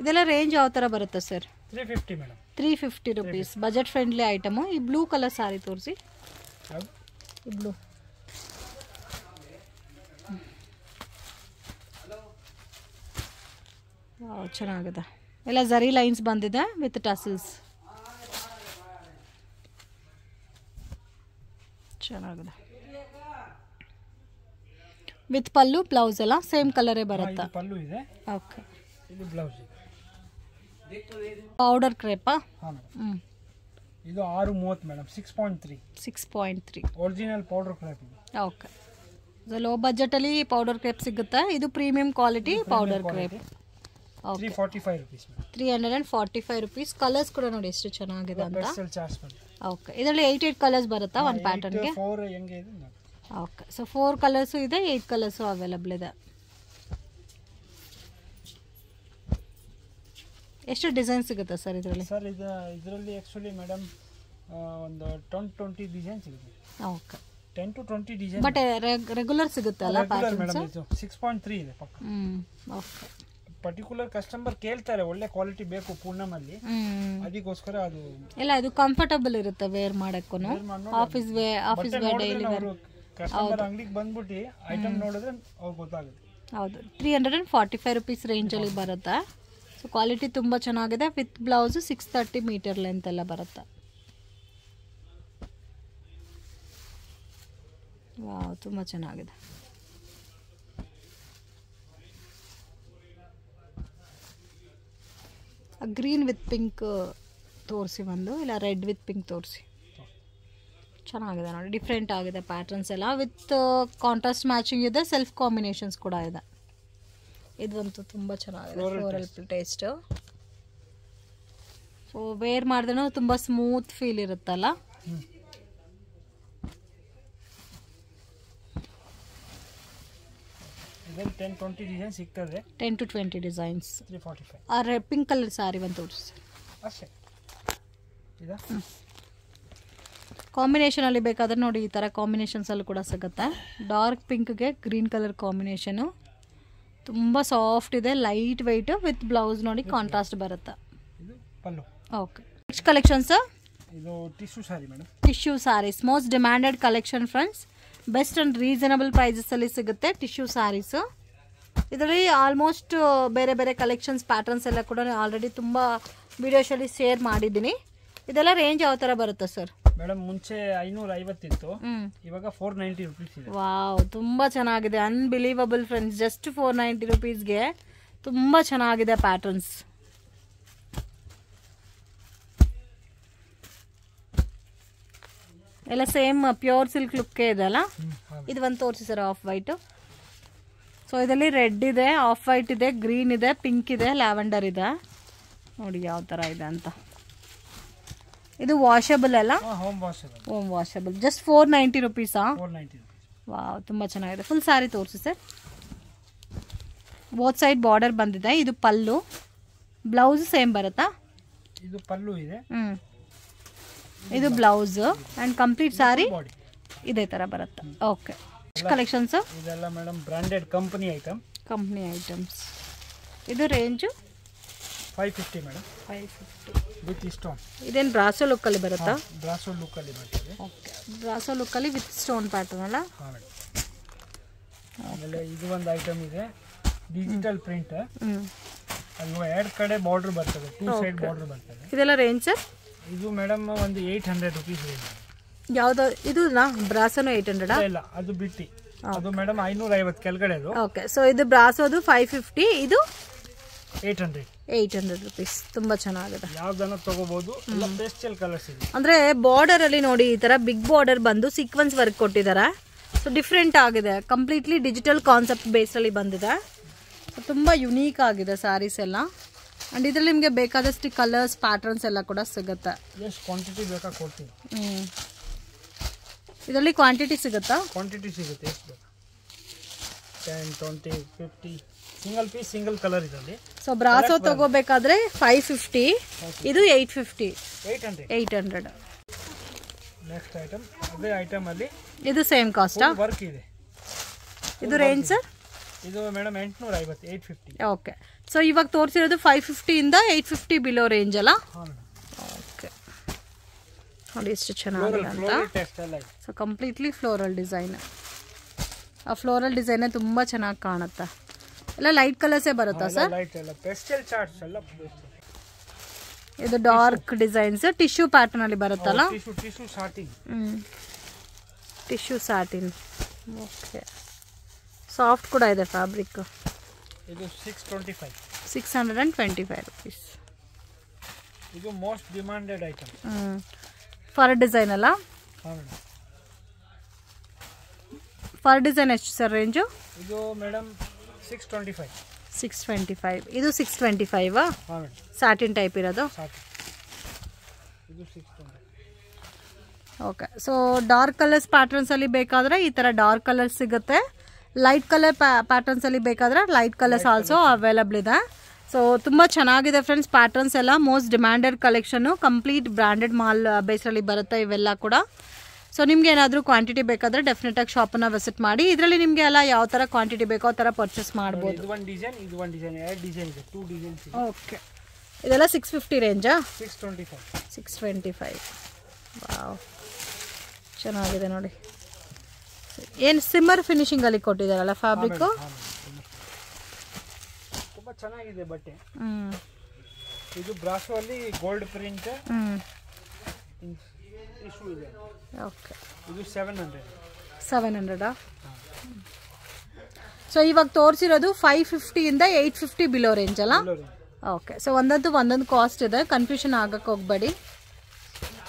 Speaker 1: ಇದೆಲ್ಲ ರೇಂಜ್ ಯಾವ ಥರ ಬರುತ್ತೆ sir?
Speaker 2: 350 madam.
Speaker 1: 350 rupees. Budget friendly item. ಈ ಬ್ಲೂ ಕಲರ್ ಸಾರಿ ತೋರಿಸಿ. ಈ ಬ್ಲೂ ಚೆನ್ನಾಗಿದೆ. ಎಲ್ಲ ಜರಿ ಲೈನ್ಸ್ ಬಂದಿದೆ ವಿತ್ ಟಸಲ್ಸ್. ಚೆನ್ನಾಗಿದೆ. ವಿತ್ ಪಲ್ಲು ಬ್ಲೌಸ್ ಎಲ್ಲ ಸೇಮ್ ಕಲರೇ ಬರುತ್ತಾ?
Speaker 2: ಪಲ್ಲು ಇದೆ.
Speaker 1: ಓಕೆ,
Speaker 2: ಇದು ಬ್ಲೌಸ್ ಇದೆ.
Speaker 1: ಪೌಡರ್ ಕ್ರೇಪಾ?
Speaker 2: ಹಾಂ ಮೇಡಮ್. ಇದು 630 ಮೇಡಮ್. 6.3.
Speaker 1: 6.3
Speaker 2: ಒರಿಜಿನಲ್ ಪೌಡರ್ ಕ್ರೇಪ್ ಇದೆ.
Speaker 1: ಓಕೆ, ಲೋ ಬಜೆಟಲ್ಲಿ ಪೌಡರ್ ಕ್ರೇಪ್ ಸಿಗುತ್ತಾ? ಇದು premium quality powder crepe.
Speaker 2: 345 rupees.
Speaker 1: 345 rupees. Colours ಕೂಡ ನೋಡಿ ಎಷ್ಟು ಚೆನ್ನಾಗಿದೆ ಅಂತ. ಓಕೆ, ಇದರಲ್ಲಿ 8 ಕಲರ್ಸ್ ಬರುತ್ತಾ ಒಂದು ಪ್ಯಾಟರ್ನ್ಗೆ?
Speaker 2: 4 ಹೆಂಗೆ ಇದೆ ನೋಡಿ.
Speaker 1: ಓಕೆ, ಸೊ 4 ಕಲರ್ಸು ಇದೆ, 8 ಕಲರ್ಸು ಅವೈಲಬಲ್ ಇದೆ. ಎಷ್ಟು ಡಿಸೈನ್ ಸಿಗುತ್ತೆ ಸರ್ ಇದರಲ್ಲಿ?
Speaker 2: ಸರ್ ಇದರಲ್ಲಿ ಆ್ಯಕ್ಚುಲಿ ಮೇಡಮ್ ಒಂದು 10-20 ಡಿಸೈನ್ ಸಿಗುತ್ತೆ.
Speaker 1: Okay,
Speaker 2: 10 to 20 design.
Speaker 1: But regular ಸಿಗುತ್ತಲ್ಲ ಪ್ಯಾಟರ್ನ್ಸ್?
Speaker 2: ಇದು 6.3 ಇದೆ ಪಕ್ಕ.
Speaker 1: ಓಕೆ,
Speaker 2: ಪರ್ಟಿಕ್ಯುಲರ್ ಕಸ್ಟಮರ್ ಕೇಳ್ತಾರೆ ಒಳ್ಳೆ ಕ್ವಾಲಿಟಿ ಬೇಕು ಪೂರ್ಣಮಲ್ಲಿ, ಅದಕ್ಕೋಸ್ಕರ ಅದು
Speaker 1: ಇಲ್ಲ ಇದು ಕಂಫರ್ಟಬಲ್ ಇರುತ್ತೆ ವೇರ್ ಮಾಡಕ್ಕೂ. Office wear daily wear.
Speaker 2: Customer ಅಂಗಡಿಗೆ ಬಂದ್ಬಿಟ್ಟು ಐಟಮ್ ನೋಡಿದ್ರೆ ಅವ್ರಿಗೆ ಗೊತ್ತಾಗುತ್ತೆ.
Speaker 1: ಹೌದು, 345 rupees ರೇಂಜಲ್ಲಿ ಬರುತ್ತೆ. ಸೊ ಕ್ವಾಲಿಟಿ ತುಂಬ ಚೆನ್ನಾಗಿದೆ. ವಿತ್ ಬ್ಲೌಸು 630 ಮೀಟರ್ ಲೆಂತ್ ಎಲ್ಲ ಬರುತ್ತೆ. ವಾವ್, ತುಂಬ ಚೆನ್ನಾಗಿದೆ. ಗ್ರೀನ್ ವಿತ್ ಪಿಂಕ್ ತೋರಿಸಿ ಒಂದು, ಇಲ್ಲ ರೆಡ್ ವಿತ್ ಪಿಂಕ್ ತೋರಿಸಿ. ಚೆನ್ನಾಗಿದೆ ನೋಡಿ, ಡಿಫ್ರೆಂಟ್ ಆಗಿದೆ ಪ್ಯಾಟರ್ನ್ಸ್ ಎಲ್ಲ. ವಿತ್ ಕಾಂಟ್ರಾಸ್ಟ್ ಮ್ಯಾಚಿಂಗ್ ಇದೆ, ಸೆಲ್ಫ್ ಕಾಂಬಿನೇಷನ್ಸ್ ಕೂಡ ಇದೆ. ಇದಂತೂ ತುಂಬ ಚೆನ್ನಾಗಿದೆ, ಫ್ಲೋರಲ್ ಟೇಸ್ಟ್. ಸೊ ವೇರ್ ಮಾಡಿದ್ರೆ ತುಂಬ ಸ್ಮೂತ್ ಫೀಲ್ ಇರುತ್ತಲ್ಲ.
Speaker 2: ಇದರಲ್ಲಿ 10-20 ಡಿಸೈನ್ ಸಿಗ್ತದೆ.
Speaker 1: 10 to 20 ಡಿಸೈನ್ಸ್.
Speaker 2: 345.
Speaker 1: ಆ ಪಿಂಕ್ ಕಲರ್ ಸಾರಿ ಒಂದು ತೋರಿಸಿ
Speaker 2: ಅಷ್ಟೇ. ಇದು
Speaker 1: ಕಾಂಬಿನೇಷನಲ್ಲಿ ಬೇಕಾದ್ರೆ ನೋಡಿ ಈ ಥರ ಕಾಂಬಿನೇಷನ್ಸಲ್ಲಿ ಕೂಡ ಸಿಗುತ್ತೆ. ಡಾರ್ಕ್ ಪಿಂಕ್ಗೆ ಗ್ರೀನ್ ಕಲರ್ ಕಾಂಬಿನೇಷನು ತುಂಬ ಸಾಫ್ಟ್ ಇದೆ, ಲೈಟ್ ವೆಯ್ಟ್. ವಿತ್ ಬ್ಲೌಸ್ ನೋಡಿ ಕಾಂಟ್ರಾಸ್ಟ್ ಬರುತ್ತೆ.
Speaker 2: ಇದು ಪಲ್ಲು.
Speaker 1: ಓಕೆ, ನೆಕ್ಸ್ಟ್ ಕಲೆಕ್ಷನ್ಸ್
Speaker 2: ಇದು tissue sari madam.
Speaker 1: Tissue saris most demanded collection friends. Best and reasonable ಪ್ರೈಸಸಲ್ಲಿ ಸಿಗುತ್ತೆ ಟಿಶ್ಯೂ ಸ್ಯಾರೀಸು. ಇದರಲ್ಲಿ ಆಲ್ಮೋಸ್ಟ್ ಬೇರೆ ಬೇರೆ ಕಲೆಕ್ಷನ್ಸ್ ಪ್ಯಾಟರ್ನ್ಸ್ ಎಲ್ಲ ಕೂಡ ಆಲ್ರೆಡಿ ತುಂಬ ವಿಡಿಯೋಸಲ್ಲಿ ಶೇರ್ ಮಾಡಿದ್ದೀನಿ. ಇದೆಲ್ಲ ರೇಂಜ್ ಯಾವ ಥರ ಬರುತ್ತೆ ಸರ್?
Speaker 2: ಮೇಡಮ್ ಮುಂಚೆ 550 ಇತ್ತು, ಇವಾಗ 490 rupees ಇದೆ.
Speaker 1: ವಾವ್, ತುಂಬ ಚೆನ್ನಾಗಿದೆ. ಅನ್ಬಿಲೀವಬಲ್ ಫ್ರೆಂಡ್ಸ್, ಜಸ್ಟ್ 490 rupeesಗೆ ತುಂಬ ಚೆನ್ನಾಗಿದೆ ಪ್ಯಾಟರ್ನ್ಸ್. ಎಲ್ಲ ಸೇಮ್ ಪ್ಯೂರ್ ಸಿಲ್ಕ್ ಲುಕ್ಕೇ ಇದೆ ಅಲ್ಲ. ಇದು ಒಂದು ತೋರಿಸಿ ಸರ್, ಆಫ್ ವೈಟು. ಸೊ ಇದರಲ್ಲಿ ರೆಡ್ ಇದೆ, ಆಫ್ ವೈಟ್ ಇದೆ, ಗ್ರೀನ್ ಇದೆ, ಪಿಂಕ್ ಇದೆ, ಲ್ಯಾವೆಂಡರ್ ಇದೆ. ನೋಡಿ ಯಾವ ಥರ ಇದೆ ಅಂತ. ಇದು ವಾಷಬಲ್ ಅಲ್ಲ? Home washable. Just 490 rupees. Wow, ತುಂಬ ಚೆನ್ನಾಗಿದೆ. ಫುಲ್ ಸ್ಯಾರಿ ತೋರಿಸಿ ಸರ್. ಬೋತ್ ಸೈಡ್ ಬಾರ್ಡರ್ ಬಂದಿದೆ. ಇದು ಪಲ್ಲು, ಬ್ಲೌಸ್ ಸೇಮ್ ಬರುತ್ತಾ?
Speaker 2: ಇದು ಪಲ್ಲು ಇದೆ,
Speaker 1: ಇದು ಬ್ಲೌಸ್ ಆ್ಯಂಡ್ ಕಂಪ್ಲೀಟ್ ಸ್ಯಾರಿ ಇದೇ ಥರ ಬರುತ್ತೆ. ಓಕೆ, ಕಲೆಕ್ಷನ್ಸ್
Speaker 2: ಇದೆಲ್ಲ ಮೇಡಮ್ ಬ್ರಾಂಡೆಡ್ ಕಂಪನಿ
Speaker 1: ಐಟಮ್ಸ್. ಇದು ರೇಂಜು
Speaker 2: 550 ಮೇಡಮ್.
Speaker 1: 550
Speaker 2: with stone.
Speaker 1: ಇದೇನು ಬ್ರಾಸೋ ಲುಕ್ಕಲ್ಲಿ ಬರುತ್ತಾ?
Speaker 2: ಬ್ರಾಸೋ ಲುಕ್ಕಲ್ಲಿ ಬರ್ತದೆ.
Speaker 1: ಓಕೆ, ಬ್ರಾಸೋ ಲುಕ್ಕಲ್ಲಿ ವಿತ್ ಸ್ಟೋನ್ ಪ್ಯಾಟರ್ನ್ ಅಲ್ಲ?
Speaker 2: ಹಾಂ ಮೇಡಮ್. ಆಮೇಲೆ ಇದು ಒಂದು ಐಟಮ್ ಇದೆ, ಡಿಜಿಟಲ್ ಪ್ರಿಂಟ್. ಅದು 2 ಕಡೆ ಬಾರ್ಡರ್ ಬರ್ತದೆ, 2 ಸೈಡ್ ಬಾರ್ಡರ್ ಬರ್ತದೆ.
Speaker 1: ಇದೆಲ್ಲ ರೇಂಜ್ ಸರ್?
Speaker 2: ಇದು ಮೇಡಮ್ ಒಂದು 800 rupees ರೇಂಜ್.
Speaker 1: ಯಾವ್ದು ಇದು ಬ್ರಾಸೋನು 800
Speaker 2: ಇಲ್ಲ ಅದು ಬಿಟ್ಟಿ ಅದು ಮೇಡಮ್ 550 ಕೆಳಗಡೆ ಅದು.
Speaker 1: ಓಕೆ ಸೊ ಇದು ಬ್ರಾಸೋದು 550, ಇದು
Speaker 2: 800
Speaker 1: rupees. ತುಂಬಾ ಚೆನ್ನಾಗಿದೆ,
Speaker 2: ಯಾವ್ದನ್ನ ತಗೋಬಹುದು. ಎಲ್ಲ ಪೇಸ್ಟಲ್ ಕಲರ್ಸ್ ಇದೆ.
Speaker 1: ಅಂದ್ರೆ ಬಾರ್ಡರ್ ಅಲ್ಲಿ ನೋಡಿ ಈ ತರ ಬಿಗ್ ಬಾರ್ಡರ್ ಬಂದು ಸೀಕ್ವೆನ್ಸ್ ವರ್ಕ್ ಕೊಟ್ಟಿದ್ದಾರೆ. ಸೊ ಡಿಫ್ರೆಂಟ್ ಆಗಿದೆ, ಕಂಪ್ಲೀಟ್ಲಿ ಡಿಜಿಟಲ್ ಕಾನ್ಸೆಪ್ಟ್ ಬೇಸ್ ಅಲ್ಲಿ ಬಂದಿದೆ. ಸೊ ತುಂಬಾ ಯುನೀಕ್ ಆಗಿದೆ ಸ್ಯಾರೀಸ್ ಎಲ್ಲ. ಅಂಡ್ ಇದ್ರಲ್ಲಿ ನಿಮಗೆ ಬೇಕಾದಷ್ಟು ಕಲರ್ಸ್ ಪ್ಯಾಟರ್ನ್ಸ್ ಎಲ್ಲ ಕೂಡ ಸಿಗುತ್ತೆ.
Speaker 2: ಎಷ್ಟು ಕ್ವಾಂಟಿಟಿ ಬೇಕಾ ಕೊಡ್ತೀನಿ.
Speaker 1: ಇದರಲ್ಲಿ ಕ್ವಾಂಟಿಟಿ ಸಿಗುತ್ತಾ?
Speaker 2: ಕ್ವಾಂಟಿಟಿ ಸಿಗುತ್ತೆ, ಎಷ್ಟು ಬೇಕಾ 10 20 50 ಸಿಂಗಲ್ ಪೀಸ್ ಸಿಂಗಲ್ ಕಲರ್ ಇದರಲ್ಲಿ.
Speaker 1: ಸೊ ಬ್ರಾಸೋ ತಗೋಬೇಕಾದ್ರೆ 550, ಇದು 850 800.
Speaker 2: ನೆಕ್ಸ್ಟ್ ಐಟಮ್ ಅದೇ ಐಟಮ್ ಅಲ್ಲಿ
Speaker 1: ಇದು ಸೇಮ್ ಕಾಸ್ಟ್
Speaker 2: ವರ್ಕ್ ಇದೆ.
Speaker 1: ಇದು ರೇಂಜ್ ಸರ್?
Speaker 2: ಇದು ಮೇಡಮ್ 850 850.
Speaker 1: ಓಕೆ ಸೊ ಇವಾಗ ತೋರಿಸಿರೋದು 550 ಇಂದ 850 ಬಿಲೋ ರೇಂಜ್ ಅಲ್ಲ? ಓಕೆ ನೋಡಿ ಎಷ್ಟು ಚೆನ್ನಾಗಿದೆ ಅಂತ. So completely floral design. ಆ ಫ್ಲೋರಲ್ ಡಿಸೈನ್ ತುಂಬಾ ಚೆನ್ನಾಗಿ ಕಾಣುತ್ತೆ. ಎಲ್ಲ ಲೈಟ್ ಕಲರ್ಸೇ ಬರುತ್ತಾ ಸರ್? ಇದು ಡಾರ್ಕ್ ಡಿಸೈನ್ಸ್ ಟಿಶ್ಯೂ ಪ್ಯಾಟರ್ನ್ ಅಲ್ಲಿ ಬರುತ್ತಲ್ಲ? Tissue satin. ಓಕೆ ಸಾಫ್ಟ್ ಕೂಡ ಇದೆ ಫ್ಯಾಬ್ರಿಕ್.
Speaker 2: ಇದು
Speaker 1: 625 rupees.
Speaker 2: ಇದು most demanded item
Speaker 1: fur design ಅಲ್ಲ? ಫರ್ ಡಿಸೈನ್ ಎಷ್ಟು ಸರ್ ರೇಂಜು?
Speaker 2: ಇದು ಮೇಡಮ್ 625.
Speaker 1: ಇದು 625 ಸ್ಯಾಟಿನ್ ಟೈಪ್ ಇರೋದು. Okay so dark colours patterns ಅಲ್ಲಿ ಬೇಕಾದ್ರೆ ಈ ತರ ಡಾರ್ಕ್ ಕಲರ್ಸ್ ಸಿಗುತ್ತೆ. ಲೈಟ್ ಕಲರ್ ಪ್ಯಾಟರ್ನ್ಸ್ ಅಲ್ಲಿ ಬೇಕಾದ್ರೆ ಲೈಟ್ ಕಲರ್ಸ್ ಆಲ್ಸೋ ಅವೈಲಬಲ್ ಇದೆ. ಸೊ ತುಂಬಾ ಚೆನ್ನಾಗಿದೆ ಫ್ರೆಂಡ್ಸ್. ಪ್ಯಾಟರ್ನ್ಸ್ ಎಲ್ಲ most demanded collection, complete branded mall ಬೇಸಲ್ಲಿ ಬರುತ್ತೆ ಇವೆಲ್ಲ ಕೂಡ. ಸೊ ನಿಮ್ಗೆ ಏನಾದರೂ ಕ್ವಾಂಟಿಟಿ ಬೇಕಾದ್ರೆ ಡೆಫಿನೆಟ್ ಆಗಿ ಶಾಪನ್ನ ವಿಸಿಟ್ ಮಾಡಿ. ಇದರಲ್ಲಿ ನಿಮಗೆ ಎಲ್ಲ ಯಾವ ತರ ಕ್ವಾಂಟಿಟಿ ಬೇಕೋ ಆ ತರ ಪರ್ಚೇಸ್ ಮಾಡ್ಬೋದು. ಓಕೆ ಇದೆಲ್ಲ 650 ರೇಂಜಾ? 625. ವಾವ್ ಚೆನ್ನಾಗಿದೆ ನೋಡಿ. ಏನು ಸಿಮ್ಮರ್ ಫಿನಿಶಿಂಗ್ ಅಲ್ಲಿ ಕೊಟ್ಟಿದ್ದಾರಲ್ಲ ಫ್ಯಾಬ್ರಿಕ್,
Speaker 2: ತುಂಬಾ ಚೆನ್ನಾಗಿದೆ ಬಟ್ಟೆ. ಇದು ಬ್ರಾಸೋ ಅಲ್ಲಿ ಗೋಲ್ಡ್ ಪ್ರಿಂಟ್ ಇಶ್ಯೂ ಇದೆ.
Speaker 1: ಓಕೆ
Speaker 2: ಇದು
Speaker 1: 700. ಸೊ ಇವಾಗ ತೋರಿಸಿರೋದು 550 ಇಂದ 850 ಬಿಲೋ ರೇಂಜ್ ಅಲ್ಲ? ಓಕೆ ಸೊ ಒಂದೊಂದು ಕಾಸ್ಟ್ ಇದೆ, ಕನ್ಫ್ಯೂಷನ್ ಆಗಕ್ಕೆ ಹೋಗಬೇಡಿ.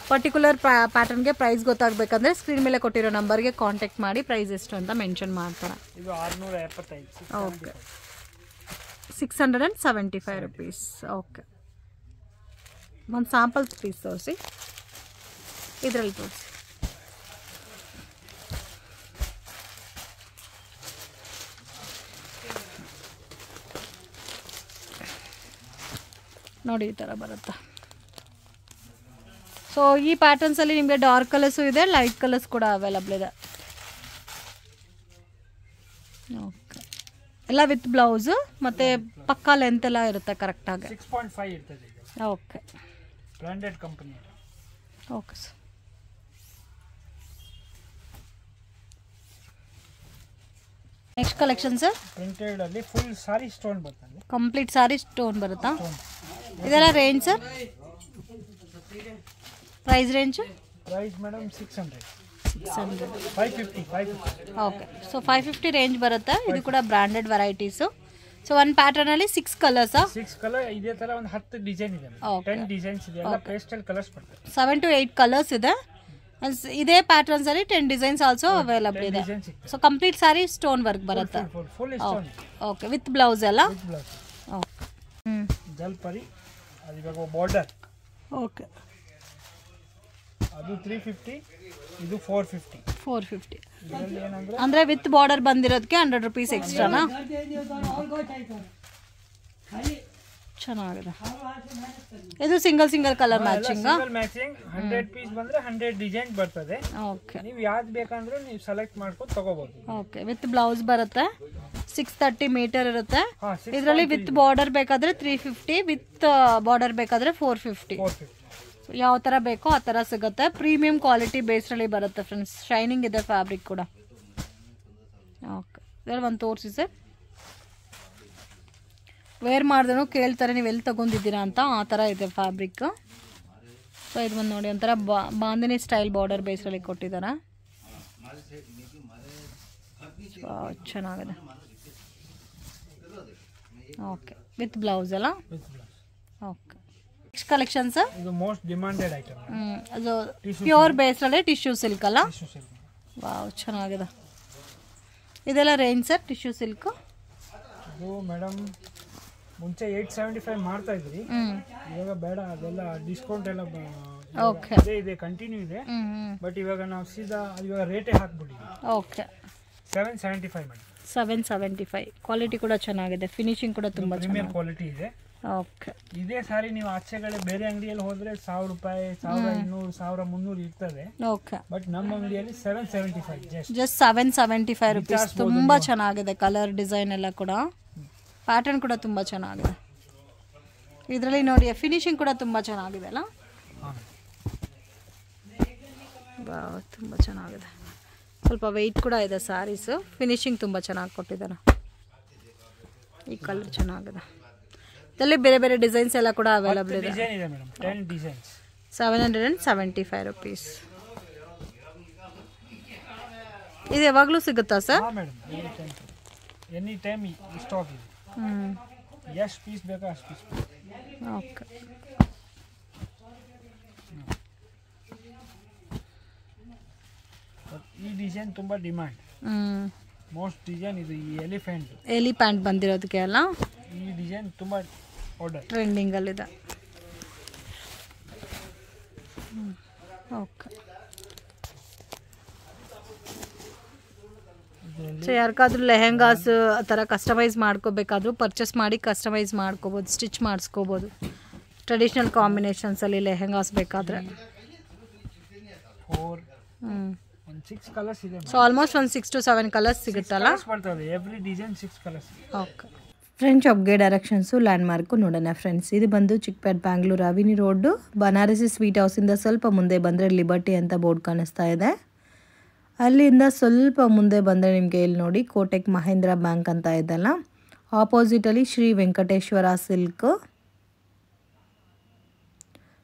Speaker 1: ಪರ್ಟಿಕ್ಯುಲರ್ ಪ್ಯಾಟರ್ನ್ಗೆ ಪ್ರೈಸ್ ಗೊತ್ತಾಗಬೇಕಂದ್ರೆ ಸ್ಕ್ರೀನ್ ಮೇಲೆ ಕೊಟ್ಟಿರೋ ನಂಬರ್ಗೆ ಕಾಂಟ್ಯಾಕ್ಟ್ ಮಾಡಿ ಪ್ರೈಸ್ ಎಷ್ಟು ಅಂತ ಮೆನ್ಷನ್ ಮಾಡ್ತಾರೆ.
Speaker 2: ಇದು 675.
Speaker 1: Okay 675 rupees. ಓಕೆ ಒಂದು ಸ್ಯಾಂಪಲ್ ಪೀಸ್ ತೋರಿಸಿ, ಇದರಲ್ಲಿ ತೋರಿಸಿ. ನೋಡಿ ಈ ಥರ ಬರುತ್ತೆ. ಸೊ ಈ ಪ್ಯಾಟರ್ನ್ಸಲ್ಲಿ ನಿಮಗೆ ಡಾರ್ಕ್ ಕಲರ್ಸು ಇದೆ, ಲೈಟ್ ಕಲರ್ಸ್ ಕೂಡ ಅವೈಲಬಲ್ ಇದೆ. ಓಕೆ ಎಲ್ಲ ವಿತ್ ಬ್ಲೌಸು ಮತ್ತು ಪಕ್ಕಾ ಲೆಂತ್ ಎಲ್ಲ ಇರುತ್ತೆ ಕರೆಕ್ಟಾಗಿ.
Speaker 2: 6.5 ಇರ್ತದೆ.
Speaker 1: Okay
Speaker 2: branded company.
Speaker 1: Okay sir. Next collection sir
Speaker 2: printed ಅಲ್ಲಿ ಫುಲ್ ಸಾರಿ ಸ್ಟೋನ್ ಬರ್ತದೆ.
Speaker 1: ಕಂಪ್ಲೀಟ್ ಸಾರಿ ಸ್ಟೋನ್ ಬರುತ್ತಾ? ಇದೆಲ್ಲ range sir? Price range?
Speaker 2: Price madam 600 550.
Speaker 1: Okay so 550 range ಬರುತ್ತೆ. ಇದು ಕೂಡ ಬ್ರಾಂಡೆಡ್ ವೆರೈಟೀಸು. ಸೊ ಒಂದು ಪ್ಯಾಟರ್ನ್ ಅಲ್ಲಿ 6 ಕಲರ್ಸ್.
Speaker 2: 6 ಕಲರ್ ಇದೇ ತರ ಒಂದು 10 ಡಿಸೈನ್ ಇದೆ. 10 ಡಿಸೈನ್ಸ್ ಇದೆ, ಎಲ್ಲ ಪೇಸ್ಟಲ್ ಕಲರ್ಸ್ ಬರ್ತದೆ.
Speaker 1: 7 to 8 ಕಲರ್ಸ್ ಇದೆ. ಇದೇ ಪ್ಯಾಟರ್ನ್ಸ್ ಅಲ್ಲಿ 10 ಡಿಸೈನ್ಸ್ ಆಲ್ಸೋ ಅವೈಲಬಲ್ ಇದೆ. So complete sari stone work ಬರುತ್ತೆ. ಓಕೆ ವಿತ್ ಬ್ಲೌಸ್ ಎಲ್ಲ? ಓಕೆ
Speaker 2: ಜಲ್ಪರಿ ಅದು ಇವಾಗ ಬಾರ್ಡರ್.
Speaker 1: ಓಕೆ
Speaker 2: ಅದು 350, ಇದು 450.
Speaker 1: ಅಂದ್ರೆ ವಿತ್ ಬಾರ್ಡರ್ ಬಂದಿರೋದಕ್ಕೆ 100 rupees ಎಕ್ಸ್ಟ್ರಾನಾ? ಚೆನ್ನಾಗಿದೆ. ಇದು ಸಿಂಗಲ್ ಕಲರ್ ಮ್ಯಾಚಿಂಗ್.
Speaker 2: 100 ಪೀಸ್ ಬಂದ್ರೆ 100 ಡಿಸೈನ್ ಬರ್ತದೆ.
Speaker 1: ಓಕೆ
Speaker 2: ನೀವು ಯಾವ್ದು ಬೇಕಂದ್ರೆ ನೀವು ಸೆಲೆಕ್ಟ್ ಮಾಡ್ಕೊಂಡು ತಗೋಬಹುದು.
Speaker 1: ಓಕೆ ವಿತ್ ಬ್ಲೌಸ್ ಬರುತ್ತೆ. 630 ಮೀಟರ್ ಇರುತ್ತೆ. ಇದರಲ್ಲಿ ವಿತ್ ಬಾರ್ಡರ್ ಬೇಕಾದ್ರೆ 350, ವಿತ್ ಬಾರ್ಡರ್ ಬೇಕಾದ್ರೆ 450. ಯಾವ ತರ ಬೇಕೋ ಆ ತರ ಸಿಗುತ್ತೆ. ಪ್ರೀಮಿಯಂ ಕ್ವಾಲಿಟಿ ಬೇಸ್ರಲ್ಲಿ ಬರುತ್ತೆ ಫ್ರೆಂಡ್ಸ್. ಶೈನಿಂಗ್ ಇದೆ ಫ್ಯಾಬ್ರಿಕ್ ಕೂಡ. ಓಕೆ ಇದರಲ್ಲಿ ಒಂದು ತೋರಿಸಿ ಸರ್. ವೇರ್ ಮಾಡಿದ್ರು ಕೇಳ್ತಾರೆ ನೀವು ಎಲ್ಲಿ ತಗೊಂಡಿದ್ದೀರಾ ಅಂತ, ಆ ಥರ ಇದೆ ಫ್ಯಾಬ್ರಿಕ್. ಸೊ ಇದು ಒಂದು ನೋಡಿ ಒಂಥರ ಬಾಂಧನಿ ಸ್ಟೈಲ್ ಬಾರ್ಡರ್ ಬೇಸಲ್ಲಿ ಕೊಟ್ಟಿದ್ದಾರೆ. ಚೆನ್ನಾಗಿದೆ. ಓಕೆ ವಿತ್ ಬ್ಲೌಸ್ ಅಲ್ಲ. ಓಕೆ ನೆಕ್ಸ್ಟ್ ಕಲೆಕ್ಷನ್ಸ್
Speaker 2: ಇದು ಮೋಸ್ಟ್ ಡಿಮಾಂಡೆಡ್ ಐಟಮ್.
Speaker 1: ಅದು ಪ್ಯೂರ್ ಬೇಸಲ್ಲಿ ಟಿಶ್ಯೂ ಸಿಲ್ಕ್ ಅಲ್ಲ. ವಾವ್ ಚೆನ್ನಾಗಿದೆ. ಇದೆಲ್ಲ ರೇಂಜ್ ಸರ್ ಟಿಶ್ಯೂ ಸಿಲ್ಕ್?
Speaker 2: ಇದು ಮೇಡಮ್ ಮುಂಚೆ 875 ಮಾಡ್ತಾ ಇದ್ರಿ, ಇವಾಗ ಬೇಡ, ಅದೆಲ್ಲ ಡಿಸ್ಕೌಂಟ್ ಎಲ್ಲ ಇದೆ ಕಂಟಿನ್ಯೂ ಇದೆ. ಬಟ್ ಇವಾಗ ನಾವು ಸೀದಾ ಇವಾಗ ರೇಟೇ ಹಾಕ್ಬಿಟ್ಟಿದ್ವಿ.
Speaker 1: Okay
Speaker 2: 775 madam.
Speaker 1: 775. ಕ್ವಾಲಿಟಿ ಕೂಡ ಚೆನ್ನಾಗಿದೆ, ಫಿನಿಶಿಂಗ್ ಕೂಡ ತುಂಬಾ
Speaker 2: ಪ್ರೀಮಿಯರ್ ಕ್ವಾಲಿಟಿ ಇದೆ.
Speaker 1: ಓಕೆ
Speaker 2: ಇದೇ ಸಾರಿ ನೀವು ಆಚೆಗಡೆ ಬೇರೆ ಅಂಗಡಿಯಲ್ಲಿ ಹೋದ್ರೆ 1000 ರೂಪಾಯಿ, 1200, 1300 ಇರ್ತದೆ.
Speaker 1: ಓಕೆ
Speaker 2: ಬಟ್ ನಮ್ಮ ಅಂಗಡಿಯಲ್ಲಿ 775
Speaker 1: ಜಸ್ಟ್ 775 rupees. ತುಂಬಾ ಚೆನ್ನಾಗಿದೆ. ಕಲರ್ ಡಿಸೈನ್ ಎಲ್ಲ ಕೂಡ, ಪ್ಯಾಟರ್ನ್ ಕೂಡ ತುಂಬಾ ಚೆನ್ನಾಗಿದೆ. ಇದರಲ್ಲಿ ನೋಡಿ ಫಿನಿಶಿಂಗ್ ಕೂಡ ತುಂಬಾ ಚೆನ್ನಾಗಿದೆ ಅಲ್ಲ. ವಾವ್ ತುಂಬಾ ಚೆನ್ನಾಗಿದೆ. ಸ್ವಲ್ಪ ವೆಯ್ಟ್ ಕೂಡ ಇದೆ ಸ್ಯಾರೀಸ್. ಫಿನಿಶಿಂಗ್ ತುಂಬ ಚೆನ್ನಾಗಿ ಕೊಟ್ಟಿದ್ದಾರೆ. ಈ ಕಲರ್ ಚೆನ್ನಾಗಿದೆ. ಇದರಲ್ಲಿ ಬೇರೆ ಬೇರೆ ಡಿಸೈನ್ಸ್ ಎಲ್ಲ ಕೂಡ ಅವೈಲಬಲ್ ಇದೆ. 775 rupees. ಇದು ಯಾವಾಗಲೂ ಸಿಗುತ್ತಾ ಸರ್?
Speaker 2: ಎನಿ ಟೈಮ್ ಸ್ಟಾಕ್ ಇದೆ. ಎಷ್ಟು ಪೀಸ್ ಬೇಕಾ ಅಷ್ಟು ಪೀಸ್.
Speaker 1: ಓಕೆ
Speaker 2: ಈ ಡಿಸೈನ್ ತುಂಬಾ ಡಿಮಾಂಡ್. ಮೋಸ್ಟ್ ಡಿಸೈನ್ ಇದು ಈ
Speaker 1: ಎಲಿಫೆಂಟ್ ಬಂದಿರೋದಕ್ಕೆ ಅಲ್ಲ.
Speaker 2: ಈ ಡಿಸೈನ್ ತುಂಬಾ ಆರ್ಡರ್
Speaker 1: ಟ್ರೆಂಡಿಂಗ್ ಅಲ್ಲಿ ಇದೆ. ಓಕೆ ಸೊ ಯಾರಿಗಾದ್ರೂ ಲೆಹೆಂಗಾಸ್ ಆ ಥರ ಕಸ್ಟಮೈಸ್ ಮಾಡ್ಕೋಬೇಕಾದ್ರೂ ಪರ್ಚೇಸ್ ಮಾಡಿ ಕಸ್ಟಮೈಸ್ ಮಾಡ್ಕೋಬೋದು, ಸ್ಟಿಚ್ ಮಾಡಿಸ್ಕೋಬೋದು. ಟ್ರೆಡಿಷ್ನಲ್ ಕಾಂಬಿನೇಷನ್ಸಲ್ಲಿ ಲೆಹೆಂಗಾಸ್ ಬೇಕಾದರೆ. ಸೊ ಆಲ್ಮೋಸ್ಟ್ ಒಂದು 6 to 7 ಕಲರ್ಸ್ ಸಿಗುತ್ತಲ್ಲ. ಓಕೆ ಫ್ರೆಂಡ್ಸ್ ಅಪ್ಗೆ ಡೈರೆಕ್ಷನ್ಸು ಲ್ಯಾಂಡ್ ಮಾರ್ಕು ನೋಡೋಣ ಫ್ರೆಂಡ್ಸ್. ಇದು ಬಂದು Chickpet Bangalore avenue road, Banarasi sweet ಹೌಸಿಂದ ಸ್ವಲ್ಪ ಮುಂದೆ ಬಂದರೆ ಲಿಬರ್ಟಿ ಅಂತ ಬೋರ್ಡ್ ಕಾಣಿಸ್ತಾ ಇದೆ. ಅಲ್ಲಿಂದ ಸ್ವಲ್ಪ ಮುಂದೆ ಬಂದರೆ ನಿಮಗೆ ಇಲ್ಲಿ ನೋಡಿ ಕೋಟೆಕ್ ಮಹೇಂದ್ರ ಬ್ಯಾಂಕ್ ಅಂತ ಇದೆಲ್ಲ. ಆಪೋಸಿಟಲ್ಲಿ Shri Venkateshwara silk.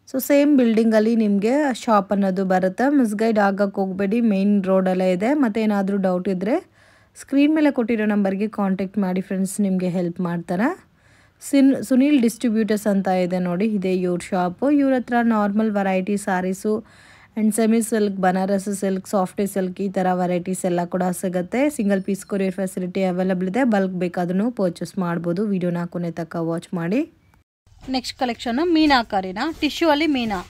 Speaker 1: So same ಬಿಲ್ಡಿಂಗಲ್ಲಿ ನಿಮಗೆ ಶಾಪ್ ಅನ್ನೋದು ಬರುತ್ತೆ. ಮಿಸ್ಗೈಡ್ ಆಗಕ್ಕೆ ಹೋಗಬೇಡಿ, ಮೇನ್ ರೋಡಲ್ಲೇ ಇದೆ. ಮತ್ತು ಏನಾದರೂ ಡೌಟ್ ಇದ್ದರೆ ಸ್ಕ್ರೀನ್ ಮೇಲೆ ಕೊಟ್ಟಿರೋ ನಂಬರ್ಗೆ ಕಾಂಟ್ಯಾಕ್ಟ್ ಮಾಡಿ ಫ್ರೆಂಡ್ಸ್, ನಿಮಗೆ ಹೆಲ್ಪ್ ಮಾಡ್ತಾರೆ. ಸುನೀಲ್ ಡಿಸ್ಟ್ರಿಬ್ಯೂಟರ್ಸ್ ಅಂತ ಇದೆ ನೋಡಿ, ಇದೇ ಇವ್ರ ಶಾಪು. ಇವ್ರ ಹತ್ರ normal variety saris and semi silk, Banarasi silk, softy silk ಈ ಥರ ವೆರೈಟೀಸ್ ಎಲ್ಲ ಕೂಡ ಸಿಗುತ್ತೆ. Single piece courier facility available ಇದೆ. ಬಲ್ಕ್ ಬೇಕಾದ್ರೂ ಪರ್ಚೇಸ್ ಮಾಡ್ಬೋದು. ವಿಡಿಯೋನ ಕೊನೆ ತನಕ ವಾಚ್ ಮಾಡಿ. ನೆಕ್ಸ್ಟ್ ಕಲೆಕ್ಷನ್ ಮೀನಾಕಾರಿನ ಟಿಶ್ಯೂ ಅಲ್ಲಿ ಮೀನಾ.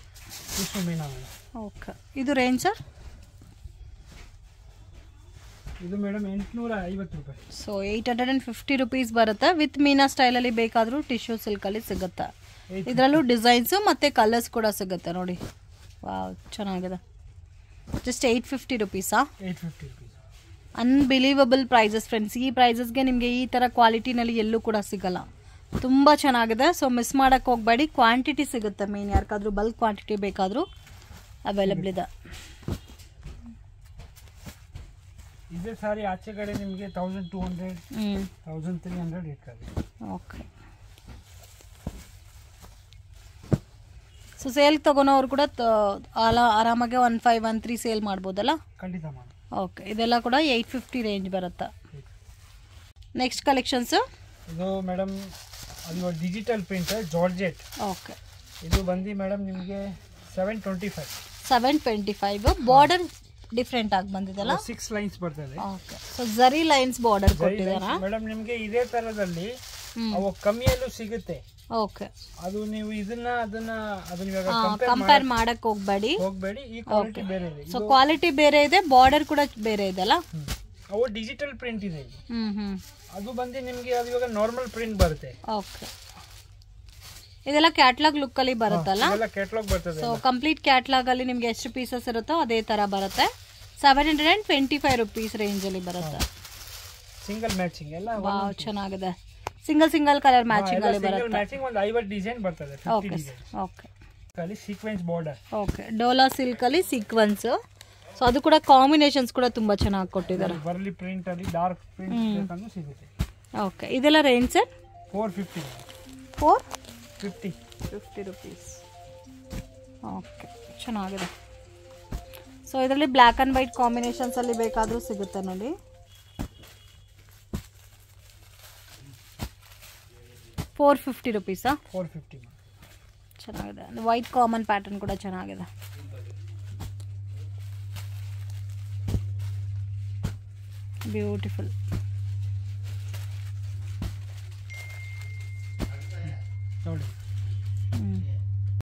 Speaker 1: ಓಕೆ ಇದು ರೇಂಜ್ ಸರ್?
Speaker 2: ಇದು ಮೇಡಮ್ 850 ರೂಪಾಯಿ.
Speaker 1: ಸೊ 850 rupees ಬರುತ್ತೆ. ವಿತ್ ಮೀನಾ ಸ್ಟೈಲಲ್ಲಿ ಬೇಕಾದರೂ ಟಿಶ್ಯೂ ಸಿಲ್ಕಲ್ಲಿ ಸಿಗುತ್ತೆ. ಇದರಲ್ಲೂ ಡಿಸೈನ್ಸು ಮತ್ತು ಕಲರ್ಸ್ ಕೂಡ ಸಿಗುತ್ತೆ ನೋಡಿ. ವಾವ್ ಚೆನ್ನಾಗಿದೆ. Just 850 rupees.
Speaker 2: 850 rupees.
Speaker 1: Unbelievable prices friends. ಈ ಪ್ರೈಸಸ್ಗೆ ನಿಮಗೆ ಈ ಥರ ಕ್ವಾಲಿಟಿನಲ್ಲಿ ಎಲ್ಲೂ ಕೂಡ ಸಿಗಲ್ಲ. ತುಂಬ ಚೆನ್ನಾಗಿದೆ. ಸೊ ಮಿಸ್ ಮಾಡೋಕ್ಕೆ ಹೋಗಬೇಡಿ. ಕ್ವಾಂಟಿಟಿ ಸಿಗುತ್ತೆ. ಮೇನ್ ಯಾರಿಗಾದ್ರೂ ಬಲ್ಕ್ ಕ್ವಾಂಟಿಟಿ ಬೇಕಾದರೂ ಅವೈಲಬಲ್ ಇದೆ.
Speaker 2: ಇದೇ ಸಾರಿ ಆಚೆ ಕಡೆ ನಿಮಗೆ 1200 1300 ಇರ್ತದೆ.
Speaker 1: ಓಕೆ ಸೊ ಸೇಲ್ ತಗೊಳೋರು ಕೂಡ ಆರಾಮಾಗಿ 1513 ಸೇಲ್ ಮಾಡ್ಬೋದಲ್ಲ?
Speaker 2: ಖಂಡಿತ ಮಾಡಿ.
Speaker 1: ಓಕೆ ಇದೆಲ್ಲ ಕೂಡ 850 ರೇಂಜ್ ಬರುತ್ತೆ. ನೆಕ್ಸ್ಟ್ ಕಲೆಕ್ಷನ್ಸ್
Speaker 2: ಇದು ಮೇಡಮ್ ಅದು ಡಿಜಿಟಲ್ ಪ್ರಿಂಟ್ ಜಾರ್ಜೆಟ್.
Speaker 1: ಓಕೆ
Speaker 2: ಇದು ಬಂದು ಮೇಡಮ್ ನಿಮಗೆ
Speaker 1: 725. ಬಾರ್ಡರ್ ಡಿಫ್ರೆಂಟ್ ಆಗಿ ಬಂದಿದೆಲ್ಲ.
Speaker 2: 6 ಲೈನ್ಸ್ ಬರ್ತದೆ.
Speaker 1: ಓಕೆ ಸೊ ಜರಿ ಲೈನ್ಸ್ ಬಾರ್ಡರ್ ಕೊಟ್ಟಿದ್ದಾರಾ
Speaker 2: ಮೇಡಮ್? ನಿಮಗೆ ಇದೇ ತರದಲ್ಲಿ ಅವು ಕಮ್ಮಿಯಲ್ಲೂ ಸಿಗುತ್ತೆ.
Speaker 1: ಓಕೆ
Speaker 2: ಅದು ನೀವು ಅದನ್ನ
Speaker 1: ಕಂಪೇರ್ ಮಾಡಕ್ಕೆ ಹೋಗಬೇಡಿ.
Speaker 2: ಈ ಕ್ವಾಲಿಟಿ ಬೇರೆ ಇದೆ.
Speaker 1: ಸೊ ಕ್ವಾಲಿಟಿ ಬೇರೆ ಇದೆ, ಬಾರ್ಡರ್ ಕೂಡ ಬೇರೆ ಇದೆ ಅಲ್ಲ.
Speaker 2: ಅವು ಡಿಜಿಟಲ್ ಪ್ರಿಂಟ್ ಇದೆ. ಅದು ಬಂದು ನಿಮಗೆ ಅದು ಇವಾಗ ನಾರ್ಮಲ್ ಪ್ರಿಂಟ್ ಬರುತ್ತೆ.
Speaker 1: ಓಕೆ ಇದೆಲ್ಲ ಕ್ಯಾಟ್ಲಾಗ್ ಲುಕ್ ಅಲ್ಲಿ ಬರುತ್ತಲ್ಲ.
Speaker 2: ಇದೆಲ್ಲ ಕ್ಯಾಟ್ಲಾಗ್ ಬರ್ತದೆ.
Speaker 1: ಸೊ ಕಂಪ್ಲೀಟ್ ಕ್ಯಾಟ್ಲಾಗ್ ಅಲ್ಲಿ ನಿಮಗೆ ಎಷ್ಟು ಪೀಸಸ್ ಇರುತ್ತೋ ಅದೇ ತರ ಬರುತ್ತೆ. 725 rupees ರೇಂಜ್ ಅಲ್ಲಿ ಬರುತ್ತೆ.
Speaker 2: ಸಿಂಗಲ್ ಮ್ಯಾಚಿಂಗ್ ಎಲ್ಲ
Speaker 1: ವಾವ್ ಚೆನ್ನಾಗಿದೆ. ಸಿಂಗಲ್ ಕಲರ್ ಮ್ಯಾಚಿಂಗ್ ಅಲ್ಲಿ ಬರುತ್ತೆ.
Speaker 2: ಮ್ಯಾಚಿಂಗ್ ಒಂದು 50 ಡಿಸೈನ್ ಬರ್ತದೆ.
Speaker 1: ಓಕೆ ಓಕೆ
Speaker 2: ಅಲ್ಲಿ sequence border.
Speaker 1: Okay Dhola silk ಅಲ್ಲಿ ಸೀಕ್ವೆನ್ಸ್. ಸೊ ಅದು ಕೂಡ ಕಾಂಬಿನೇಷನ್ಸ್ ಕೂಡ ತುಂಬಾ ಚೆನ್ನಾಗಿ ಕೊಟ್ಟಿದ್ದಾರೆ.
Speaker 2: ಬರ್ಲಿ ಪ್ರಿಂಟ್ ಅಲ್ಲಿ ಡಾರ್ಕ್ ಪ್ರಿಂಟ್ ಬೇಕಂದ್ರೂ ಸಿಗುತ್ತೆ.
Speaker 1: ಓಕೆ ಇದೆಲ್ಲ ರೇಂಜ್ ಸರ್?
Speaker 2: 450.
Speaker 1: 450 rupees. ಓಕೆ, ಚೆನ್ನಾಗಿದೆ. ಸೊ ಇದರಲ್ಲಿ ಬ್ಲ್ಯಾಕ್ ಆ್ಯಂಡ್ ವೈಟ್ ಕಾಂಬಿನೇಷನ್ಸಲ್ಲಿ ಬೇಕಾದರೂ ಸಿಗುತ್ತೆ ನೋಡಿ. ₹450.
Speaker 2: 450.
Speaker 1: ಚೆನ್ನಾಗಿದೆ. ವೈಟ್ ಕಾಮನ್ ಪ್ಯಾಟರ್ನ್ ಕೂಡ ಚೆನ್ನಾಗಿದೆ. ಬ್ಯೂಟಿಫುಲ್.